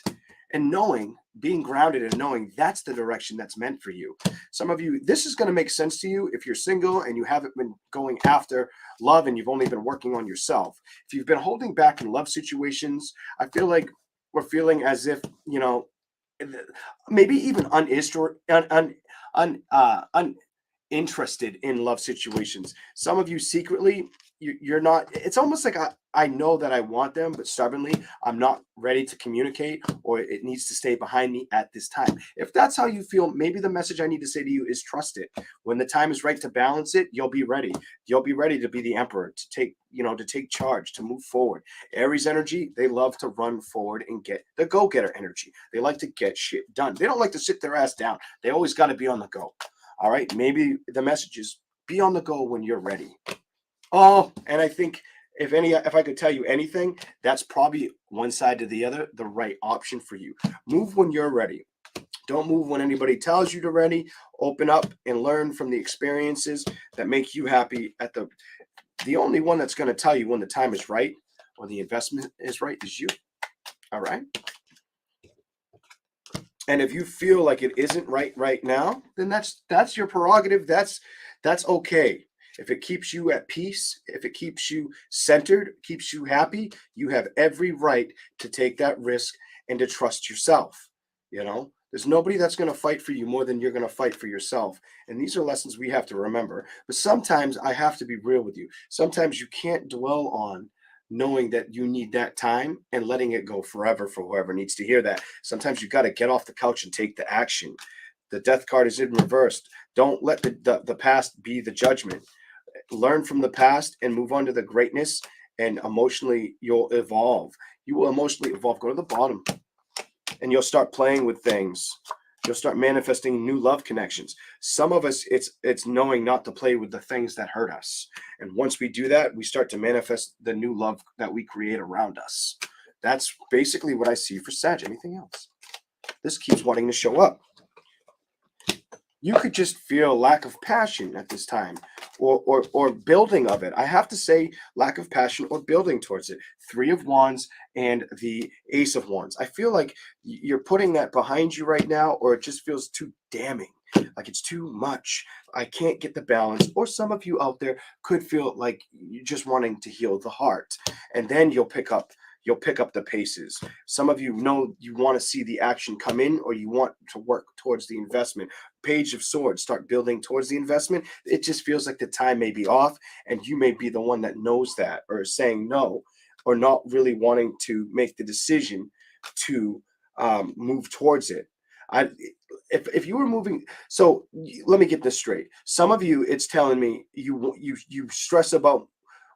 and knowing, being grounded and knowing that's the direction that's meant for you. Some of you, this is going to make sense to you if you're single and you haven't been going after love and you've only been working on yourself. If you've been holding back in love situations, I feel like we're feeling as if, you know, maybe even uninterested in love situations. Some of you secretly, you're not, it's almost like I know that I want them, but stubbornly, I'm not ready to communicate, or it needs to stay behind me at this time. If that's how you feel, maybe the message I need to say to you is trust it. When the time is right to balance it, you'll be ready. You'll be ready to be the emperor, to take charge, to move forward. Aries energy, they love to run forward and get the go-getter energy. They like to get shit done. They don't like to sit their ass down. They always got to be on the go. All right, maybe the message is be on the go when you're ready. Oh, and I think if I could tell you anything, that's probably one side to the other, the right option for you. Move when you're ready. Don't move when anybody tells you to ready. Open up and learn from the experiences that make you happy. The only one that's going to tell you when the time is right or the investment is right is you. All right. And if you feel like it isn't right now, then that's your prerogative. That's okay. If it keeps you at peace, if it keeps you centered, keeps you happy, you have every right to take that risk and to trust yourself. You know, there's nobody that's going to fight for you more than you're going to fight for yourself. And these are lessons we have to remember. But sometimes I have to be real with you. Sometimes you can't dwell on knowing that you need that time and letting it go forever for whoever needs to hear that. Sometimes you got to get off the couch and take the action. The death card is in reverse. Don't let the past be the judgment. Learn from the past and move on to the greatness, and emotionally you'll evolve. You will emotionally evolve. Go to the bottom and you'll start playing with things. You'll start manifesting new love connections. Some of us, it's knowing not to play with the things that hurt us. And once we do that, we start to manifest the new love that we create around us. That's basically what I see for Sag. Anything else? This keeps wanting to show up. You could just feel lack of passion at this time, or building of it. I have to say lack of passion or building towards it. 3 of Wands and the Ace of Wands. I feel like you're putting that behind you right now, or it just feels too damning, like it's too much. I can't get the balance. Or some of you out there could feel like you're just wanting to heal the heart, and then you'll pick up the paces. Some of you know you want to see the action come in, or you want to work towards the investment. Page of Swords, start building towards the investment. It just feels like the time may be off, and you may be the one that knows that, or is saying no, or not really wanting to make the decision to move towards it. If you were moving, so let me get this straight. Some of you, it's telling me you stress about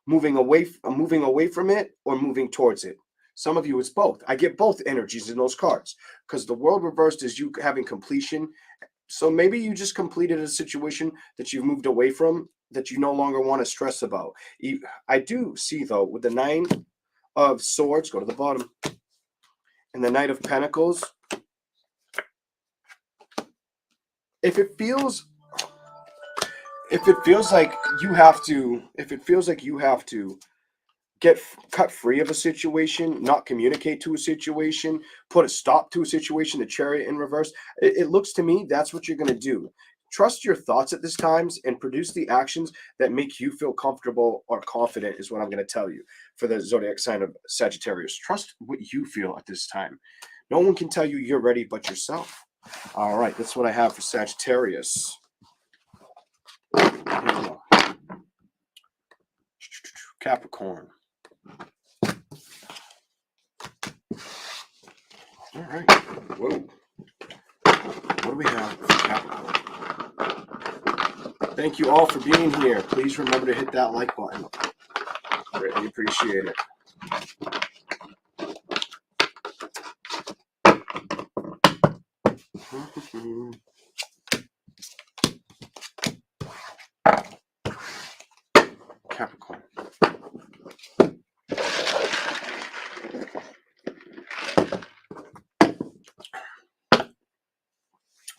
moving away from it or moving towards it. Some of you, it's both. I get both energies in those cards, because the world reversed is you having completion. So maybe you just completed a situation that you've moved away from, that you no longer want to stress about. I do see, though, with the 9 of Swords, go to the bottom. And the Knight of Pentacles. If it feels like you have to, cut free of a situation, not communicate to a situation, put a stop to a situation, the Chariot in reverse, it looks to me that's what you're going to do. Trust your thoughts at this times and produce the actions that make you feel comfortable or confident is what I'm going to tell you for the zodiac sign of Sagittarius. Trust what you feel at this time. No one can tell you you're ready but yourself. All right, that's what I have for Sagittarius. Capricorn. All right. Whoa. What do we have for Capricorn? Thank you all for being here. Please remember to hit that like button. Greatly appreciate it. Capricorn.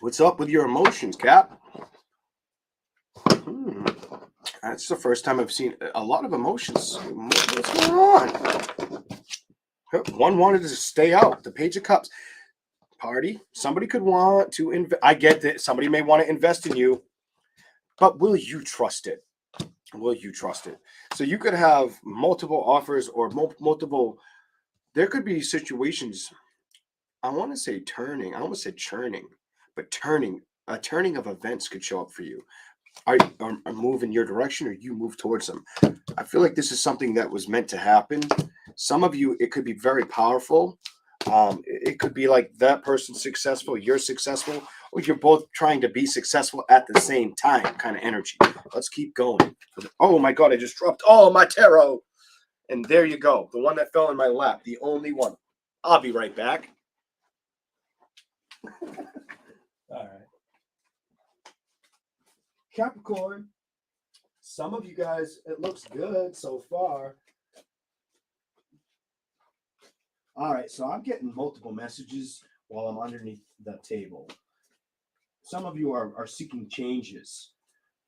What's up with your emotions, Cap? That's the first time I've seen a lot of emotions. What's going on? One wanted to stay out. The Page of Cups. Party. Somebody could want to invest. I get that somebody may want to invest in you, but will you trust it? Will you trust it? So you could have multiple offers or multiple. There could be situations. I want to say turning. I almost said churning, but turning. A turning of events could show up for you. I move in your direction or you move towards them. I feel like this is something that was meant to happen. Some of you, it could be very powerful. It could be like that person's successful, you're successful, or you're both trying to be successful at the same time kind of energy. Let's keep going. Oh my God, I just dropped all my tarot. And there you go. The one that fell in my lap, the only one. I'll be right back. All right. Capricorn, some of you guys, it looks good so far. All right, so I'm getting multiple messages while I'm underneath the table. Some of you are seeking changes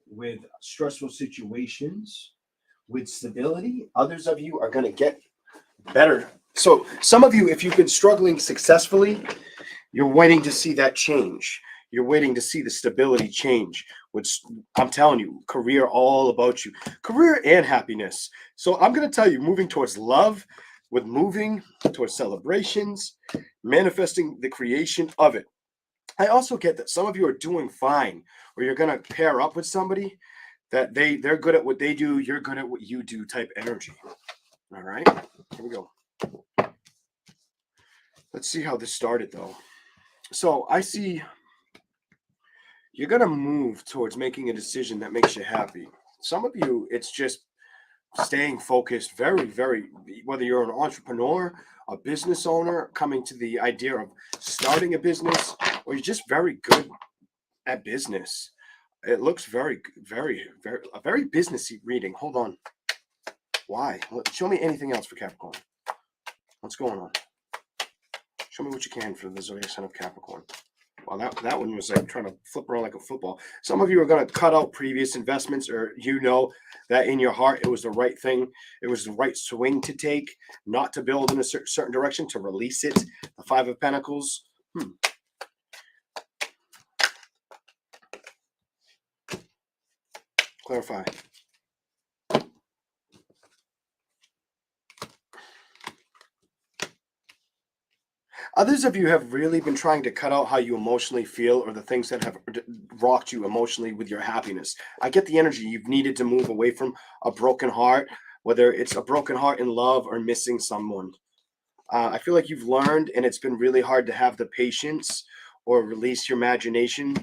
with stressful situations, with stability. Others of you are going to get better. So some of you, if you've been struggling successfully, you're waiting to see that change. You're waiting to see the stability change, which I'm telling you, career all about you. Career and happiness. So I'm going to tell you, moving towards love, with moving towards celebrations, manifesting the creation of it. I also get that some of you are doing fine, or you're going to pair up with somebody that they're good at what they do, you're good at what you do type energy. All right, here we go. Let's see how this started, though. So I see you're going to move towards making a decision that makes you happy. Some of you, it's just staying focused, very, very, whether you're an entrepreneur, a business owner, coming to the idea of starting a business, or you're just very good at business. It looks very, very, very, a very businessy reading. Hold on. Why? Show me anything else for Capricorn. What's going on? Show me what you can for the zodiac sign of Capricorn. Well, that one was like trying to flip around like a football. Some of you are going to cut out previous investments, or you know that in your heart it was the right thing. It was the right swing to take, not to build in a certain direction, to release it. The Five of Pentacles. Clarify. Others of you have really been trying to cut out how you emotionally feel, or the things that have rocked you emotionally with your happiness. I get the energy you've needed to move away from a broken heart, whether it's a broken heart in love or missing someone. I feel like you've learned, and it's been really hard to have the patience or release your imagination.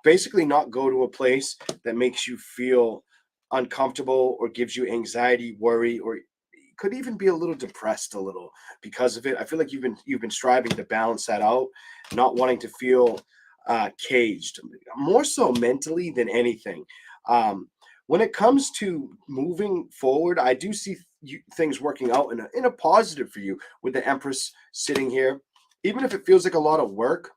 Basically not go to a place that makes you feel uncomfortable or gives you anxiety, worry, or could even be a little depressed a little because of it. I feel like you've been striving to balance that out, not wanting to feel caged, more so mentally than anything. when it comes to moving forward, I do see things working out in a positive for you with the Empress sitting here. Even if it feels like a lot of work,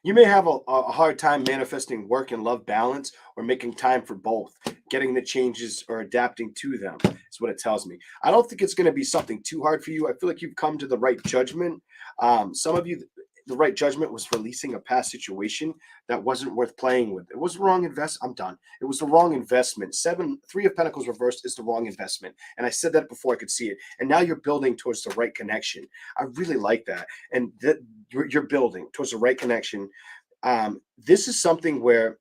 you may have a hard time manifesting work and love balance or making time for both, getting the changes or adapting to them is what it tells me. I don't think it's going to be something too hard for you. I feel like you've come to the right judgment. Some of you, the right judgment was releasing a past situation that wasn't worth playing with. It was the wrong I'm done. It was the wrong investment. Three of Pentacles reversed is the wrong investment. And I said that before I could see it. And now you're building towards the right connection. I really like that. And that you're building towards the right connection. This is something where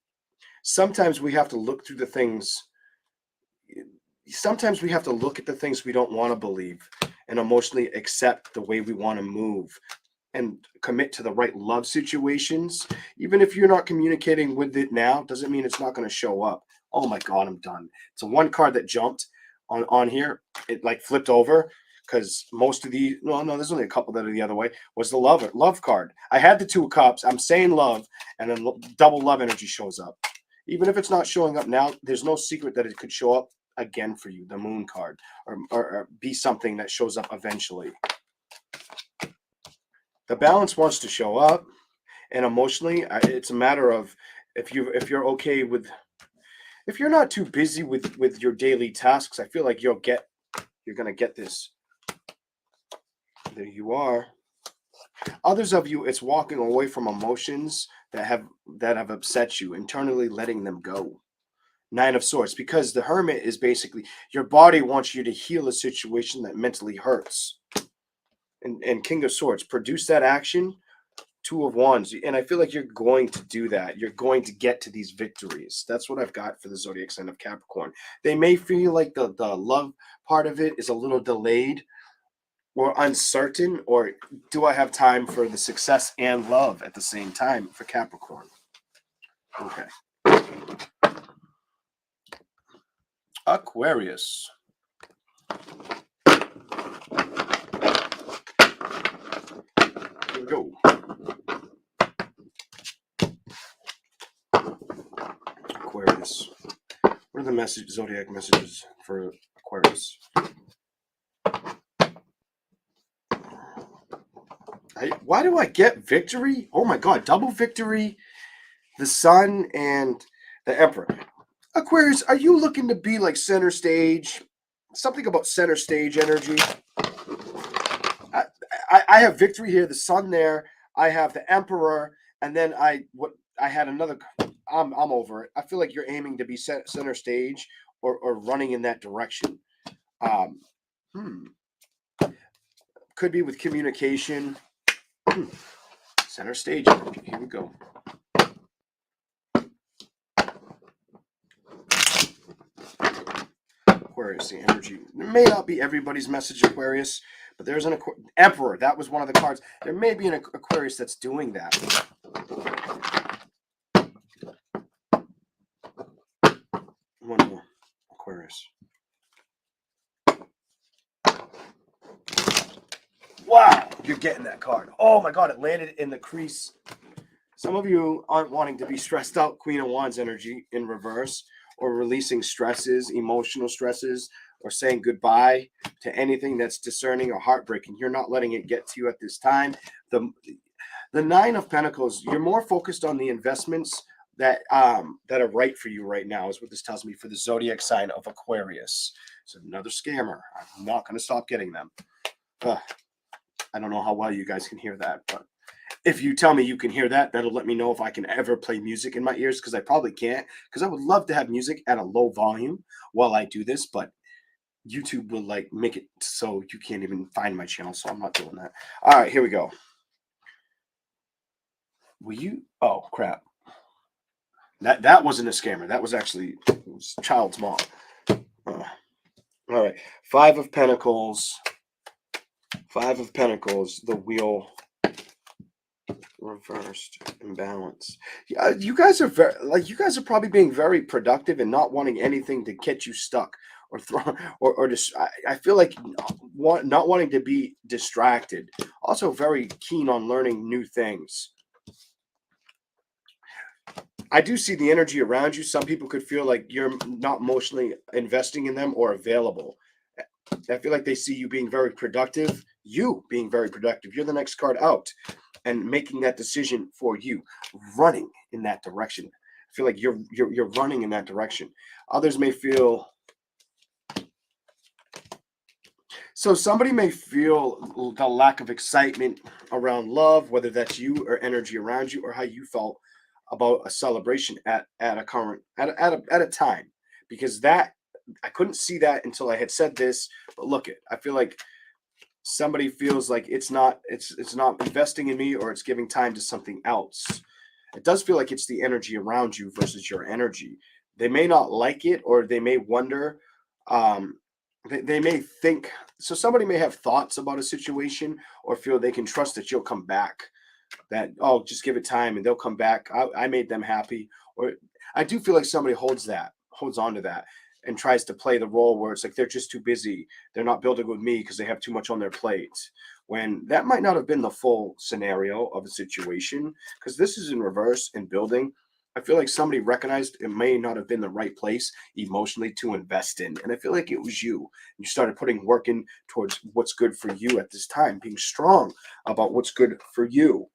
sometimes we have to look through the things. Sometimes we have to look at the things we don't want to believe and emotionally accept the way we want to move and commit to the right love situations. Even if you're not communicating with it now, doesn't mean it's not going to show up. Oh my God, I'm done. It's a one card that jumped on here. It like flipped over because most of the, no, there's only a couple that are the other way, was the love card. I had the Two of Cups. I'm saying love, and then double love energy shows up. Even if it's not showing up now, there's no secret that it could show up again for you, the Moon card, or be something that shows up eventually. The balance wants to show up, and emotionally, it's a matter of if you're okay with, if you're not too busy with your daily tasks. I feel like you're gonna get this. There you are. Others of you, it's walking away from emotions that have upset you, internally letting them go. Nine of Swords, because the Hermit is basically your body wants you to heal a situation that mentally hurts. And King of Swords, produce that action. Two of Wands, and I feel like you're going to do that. You're going to get to these victories. That's what I've got for the zodiac sign of Capricorn. They may feel like the love part of it is a little delayed or uncertain, or do I have time for the success and love at the same time for Capricorn? Okay. Aquarius. Here we go. Aquarius. What are the zodiac messages for Aquarius? Why do I get victory? Oh my God, double victory. The Sun and the Emperor. Aquarius, are you looking to be like center stage? Something about center stage energy. I have victory here, the Sun there. I have the Emperor, and then I had another. I'm over it. I feel like you're aiming to be center stage or running in that direction. Could be with communication. Center stage energy. Here we go. Aquarius, the energy. There may not be everybody's message, Aquarius, but there's an Emperor. That was one of the cards. There may be an Aquarius that's doing that. One more. Aquarius. Wow, you're getting that card. Oh my God, it landed in the crease. Some of you aren't wanting to be stressed out. Queen of Wands energy in reverse, or releasing stresses, emotional stresses, or saying goodbye to anything that's discerning or heartbreaking. You're not letting it get to you at this time. The Nine of Pentacles, you're more focused on the investments that are right for you right now, is what this tells me for the zodiac sign of Aquarius. It's another scammer. I'm not going to stop getting them. I don't know how well you guys can hear that, but if you tell me you can hear that, that'll let me know if I can ever play music in my ears, because I probably can't, because I would love to have music at a low volume while I do this, but YouTube will like make it so you can't even find my channel, so I'm not doing that. All right, here we go. Will you? Oh, crap. That wasn't a scammer. That was actually child's mom. All right. Five of Pentacles. Five of Pentacles. The wheel reversed, imbalance. Yeah, you guys are you guys are probably being very productive and not wanting anything to get you stuck or throw or just. I feel like not wanting to be distracted. Also, very keen on learning new things. I do see the energy around you. Some people could feel like you're not emotionally investing in them or available. I feel like they see you being very productive. You being very productive. You're the next card out and making that decision for you, running in that direction. I feel like you're running in that direction. Others may feel. So somebody may feel the lack of excitement around love, whether that's you or energy around you, or how you felt about a celebration at a time, because that I couldn't see that until I had said this. But look, I feel like somebody feels like it's not investing in me, or it's giving time to something else. It does feel like it's the energy around you versus your energy. They may not like it, or they may wonder. Um, they may think so. Somebody may have thoughts about a situation, or feel they can trust that you'll come back. That, oh, just give it time and they'll come back. I made them happy. Or I do feel like somebody holds on to that, and tries to play the role where it's like they're just too busy. They're not building with me because they have too much on their plate. When that might not have been the full scenario of a situation, because this is in reverse in building. I feel like somebody recognized it may not have been the right place emotionally to invest in. And I feel like it was you. You started putting work in towards what's good for you at this time, being strong about what's good for you,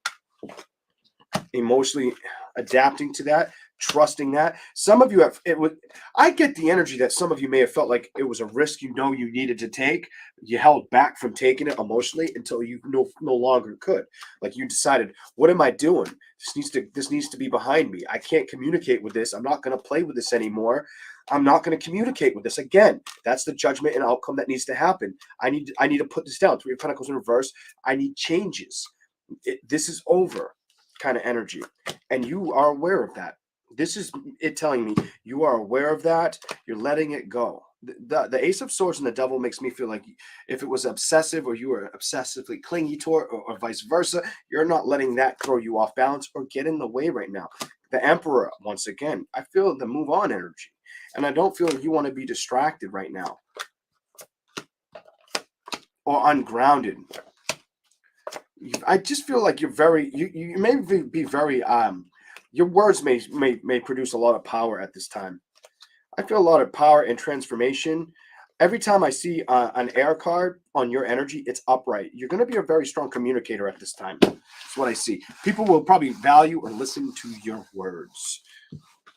emotionally adapting to that, trusting that. Some of you have it would I get the energy that some of you may have felt like it was a risk you needed to take. You held back from taking it emotionally until you no longer could. Like you decided, what am I doing? This needs to be behind me. I can't communicate with this. I'm not going to play with this anymore. I'm not going to communicate with this again. That's the judgment and outcome that needs to happen. I need to put this down. Three of Pentacles in reverse. I need changes. This is over, kind of energy, and you are aware of that. This is it telling me you are aware of that. You're letting it go. The Ace of Swords and the Devil makes me feel like if it was obsessive, or you were obsessively clingy to it, or vice versa, you're not letting that throw you off balance or get in the way right now. The Emperor, once again, I feel the move on energy, and I don't feel like you want to be distracted right now or ungrounded. I just feel like you're very you may be very your words may produce a lot of power at this time. I feel a lot of power and transformation. Every time I see an air card on your energy, it's upright. You're going to be a very strong communicator at this time. That's what I see. People will probably value or listen to your words.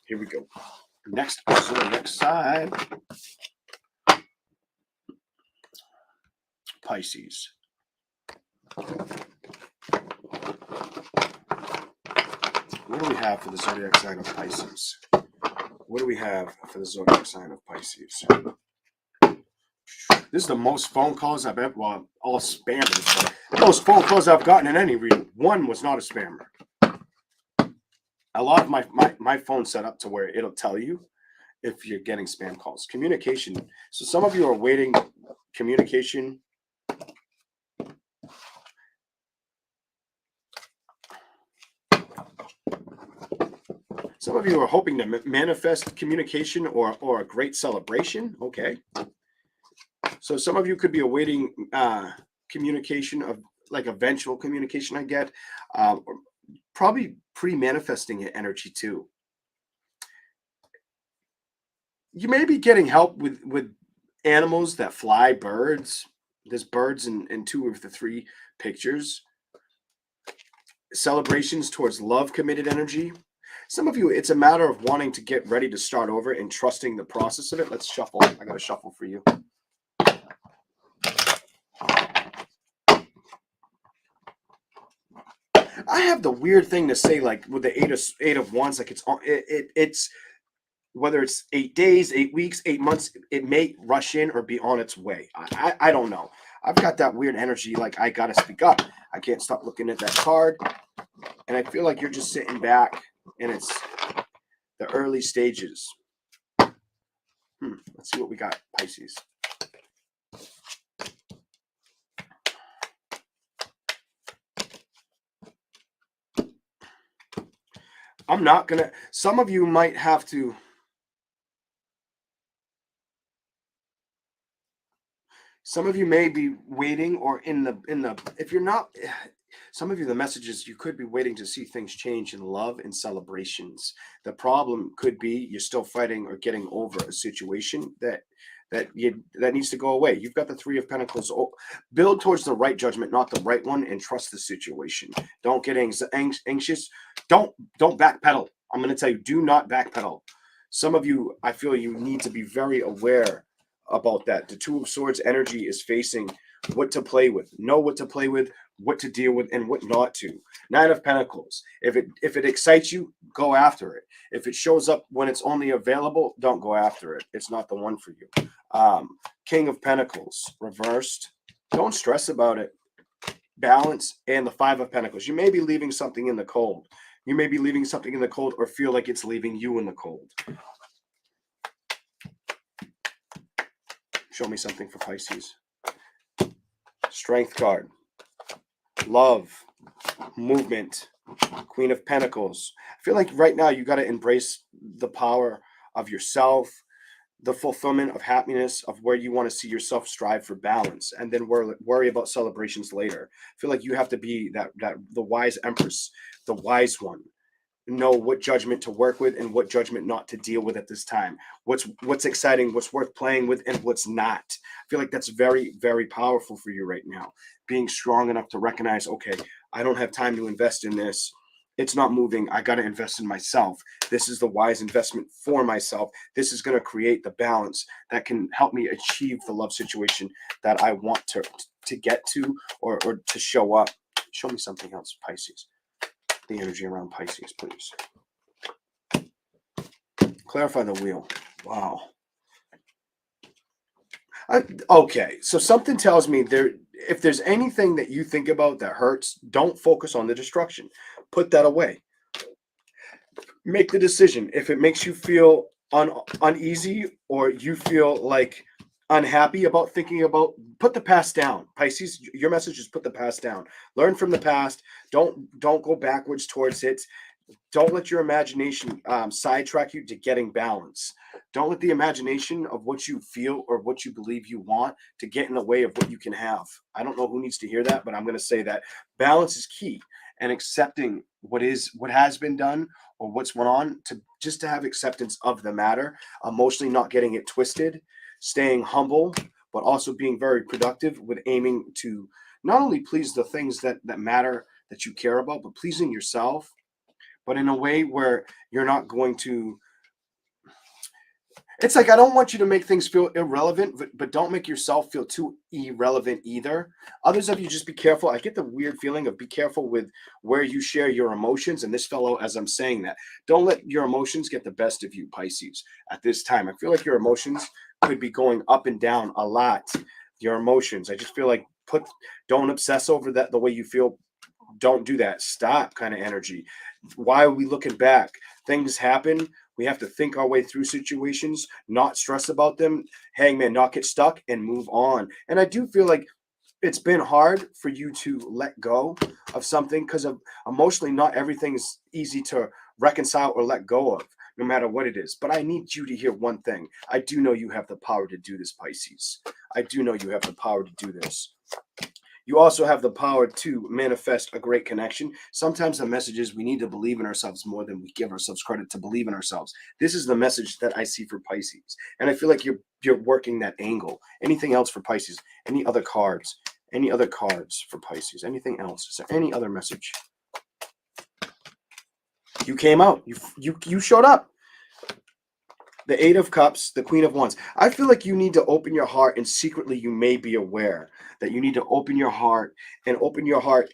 Here we go. Next side. Pisces. What do we have for the zodiac sign of Pisces? What do we have for the zodiac sign of Pisces? This is the most phone calls I've ever, well, all spammers, but the most phone calls I've gotten in any reading. One was not a spammer. A lot of my phone's set up to where it'll tell you if you're getting spam calls. Communication. So some of you are waiting communication. Some of you are hoping to manifest communication or a great celebration. Okay. So some of you could be awaiting communication of like eventual communication. I get probably pre-manifesting it energy too. You may be getting help with animals that fly, birds. There's birds in two of the three pictures. Celebrations towards love, committed energy. Some of you, it's a matter of wanting to get ready to start over and trusting the process of it. Let's shuffle. I got to shuffle for you. I have the weird thing to say, like with the eight of wands, like it's whether it's 8 days, 8 weeks, 8 months, it may rush in or be on its way. I don't know. I've got that weird energy, like I gotta speak up. I can't stop looking at that card, and I feel like you're just sitting back, and it's the early stages. Let's see what we got, Pisces. I'm not gonna. Some of you might have to. Some of you may be waiting or in the. If you're not, Some of you, the message is you could be waiting to see things change in love and celebrations. The problem could be you're still fighting or getting over a situation that needs to go away. You've got the Three of Pentacles. Build towards the right judgment, not the right one, and trust the situation. Don't get anxious. Don't backpedal. I'm going to tell you, do not backpedal. Some of you, I feel you need to be very aware about that. The Two of Swords energy is facing what to play with. Know what to play with, what to deal with, and what not to. Nine of Pentacles. If it excites you, go after it. If it shows up when it's only available, don't go after it. It's not the one for you. King of Pentacles reversed. Don't stress about it. Balance, and the Five of Pentacles. You may be leaving something in the cold. You may be leaving something in the cold or feel like it's leaving you in the cold. Show me something for Pisces. Strength card. Love. Movement. Queen of Pentacles. I feel like right now you got to embrace the power of yourself, the fulfillment of happiness, of where you want to see yourself, strive for balance, and then worry about celebrations later. I feel like you have to be the wise empress, the wise one. Know what judgment to work with and what judgment not to deal with at this time. What's exciting, what's worth playing with, and what's not. I feel like that's very, very powerful for you right now. Being strong enough to recognize, okay, I don't have time to invest in this. It's not moving. I got to invest in myself. This is the wise investment for myself. This is going to create the balance that can help me achieve the love situation that I want to get to or to show up. Show me something else, Pisces. The energy around Pisces, please. Clarify the wheel. Wow. Okay, so something tells me if there's anything that you think about that hurts, don't focus on the destruction. Put that away. Make the decision. If it makes you feel uneasy or you feel like unhappy about thinking about, put the past down. Pisces, your message is put the past down. Learn from the past. Don't go backwards towards it. Don't let your imagination sidetrack you to getting balance. Don't let the imagination of what you feel or what you believe you want to get in the way of what you can have. I don't know who needs to hear that, but I'm going to say that balance is key, and accepting what has been done or what's went on, to have acceptance of the matter, emotionally not getting it twisted, staying humble, but also being very productive with aiming to not only please the things that matter, that you care about, but pleasing yourself, but in a way where you're not going to. It's like, I don't want you to make things feel irrelevant, but don't make yourself feel too irrelevant either. Others of you, just be careful. I get the weird feeling of be careful with where you share your emotions. And this fellow, as I'm saying that, don't let your emotions get the best of you, Pisces, at this time. I feel like your emotions could be going up and down a lot. Your emotions. I just feel like don't obsess over that the way you feel. Don't do that. Stop kind of energy. Why are we looking back? Things happen. We have to think our way through situations, not stress about them. Hangman, not get stuck and move on. And I do feel like it's been hard for you to let go of something because of emotionally, not everything's easy to reconcile or let go of, no matter what it is. But I need you to hear one thing. I do know you have the power to do this, Pisces. I do know you have the power to do this. You also have the power to manifest a great connection. Sometimes the message is we need to believe in ourselves more than we give ourselves credit to believe in ourselves. This is the message that I see for Pisces. And I feel like you're working that angle. Anything else for Pisces? Any other cards? Any other cards for Pisces? Anything else? Is there any other message? You came out. You showed up. The Eight of Cups, the Queen of Wands. I feel like you need to open your heart, and secretly you may be aware that you need to open your heart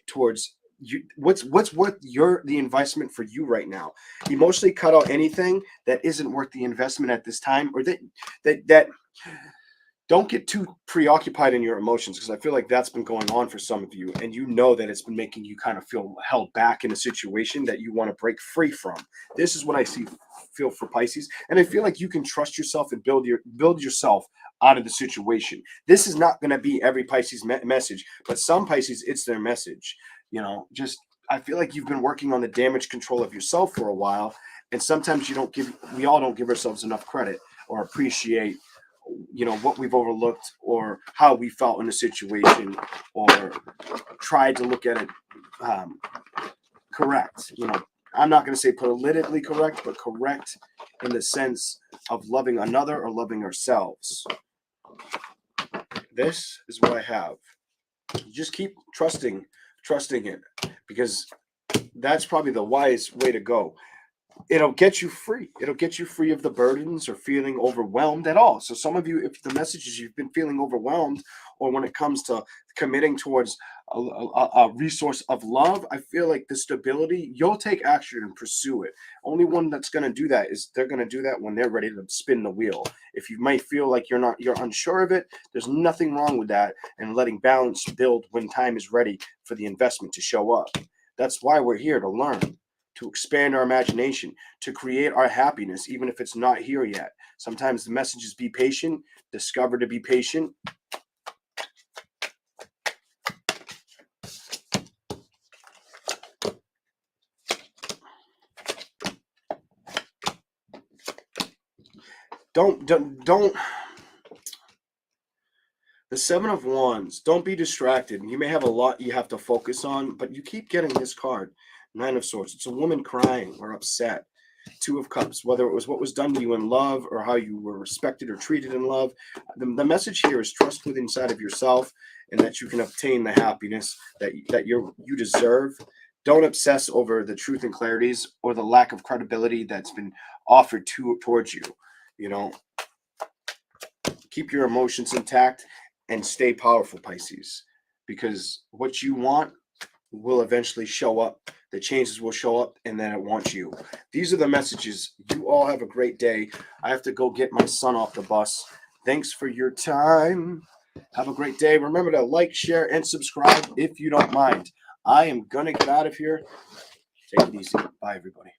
towards you. What's worth the investment for you right now. Emotionally cut out anything that isn't worth the investment at this time, or that don't get too preoccupied in your emotions, because I feel like that's been going on for some of you, and you know that it's been making you kind of feel held back in a situation that you want to break free from. This is what I feel for Pisces, and I feel like you can trust yourself and build yourself out of the situation. This is not going to be every Pisces message, but some Pisces, it's their message. I feel like you've been working on the damage control of yourself for a while, and sometimes we all don't give ourselves enough credit or appreciate you know, what we've overlooked or how we felt in a situation, or tried to look at it correct. You know, I'm not going to say politically correct, but correct in the sense of loving another or loving ourselves. This is what I have. You just keep trusting it, because that's probably the wise way to go. It'll get you free. It'll get you free of the burdens or feeling overwhelmed at all. So some of you, if the message is you've been feeling overwhelmed, or when it comes to committing towards a resource of love, I feel like the stability, you'll take action and pursue it. Only one that's going to do that is they're going to do that when they're ready to spin the wheel. If you might feel like you're unsure of it, there's nothing wrong with that, and letting balance build when time is ready for the investment to show up. That's why we're here, to learn, to expand our imagination, to create our happiness, even if it's not here yet. Sometimes the message is be patient, discover to be patient. Don't. The Seven of Wands, don't be distracted. You may have a lot you have to focus on, but you keep getting this card, Nine of Swords. It's a woman crying or upset. Two of Cups, whether it was what was done to you in love or how you were respected or treated in love. The message here is trust within inside of yourself, and that you can obtain the happiness that you deserve. Don't obsess over the truth and clarities or the lack of credibility that's been offered towards you. You know, keep your emotions intact and stay powerful, Pisces, because what you want will eventually show up. The changes will show up, and then it wants you. These are the messages. You all have a great day. I have to go get my son off the bus. Thanks for your time. Have a great day. Remember to like, share, and subscribe if you don't mind. I am going to get out of here. Take it easy. Bye, everybody.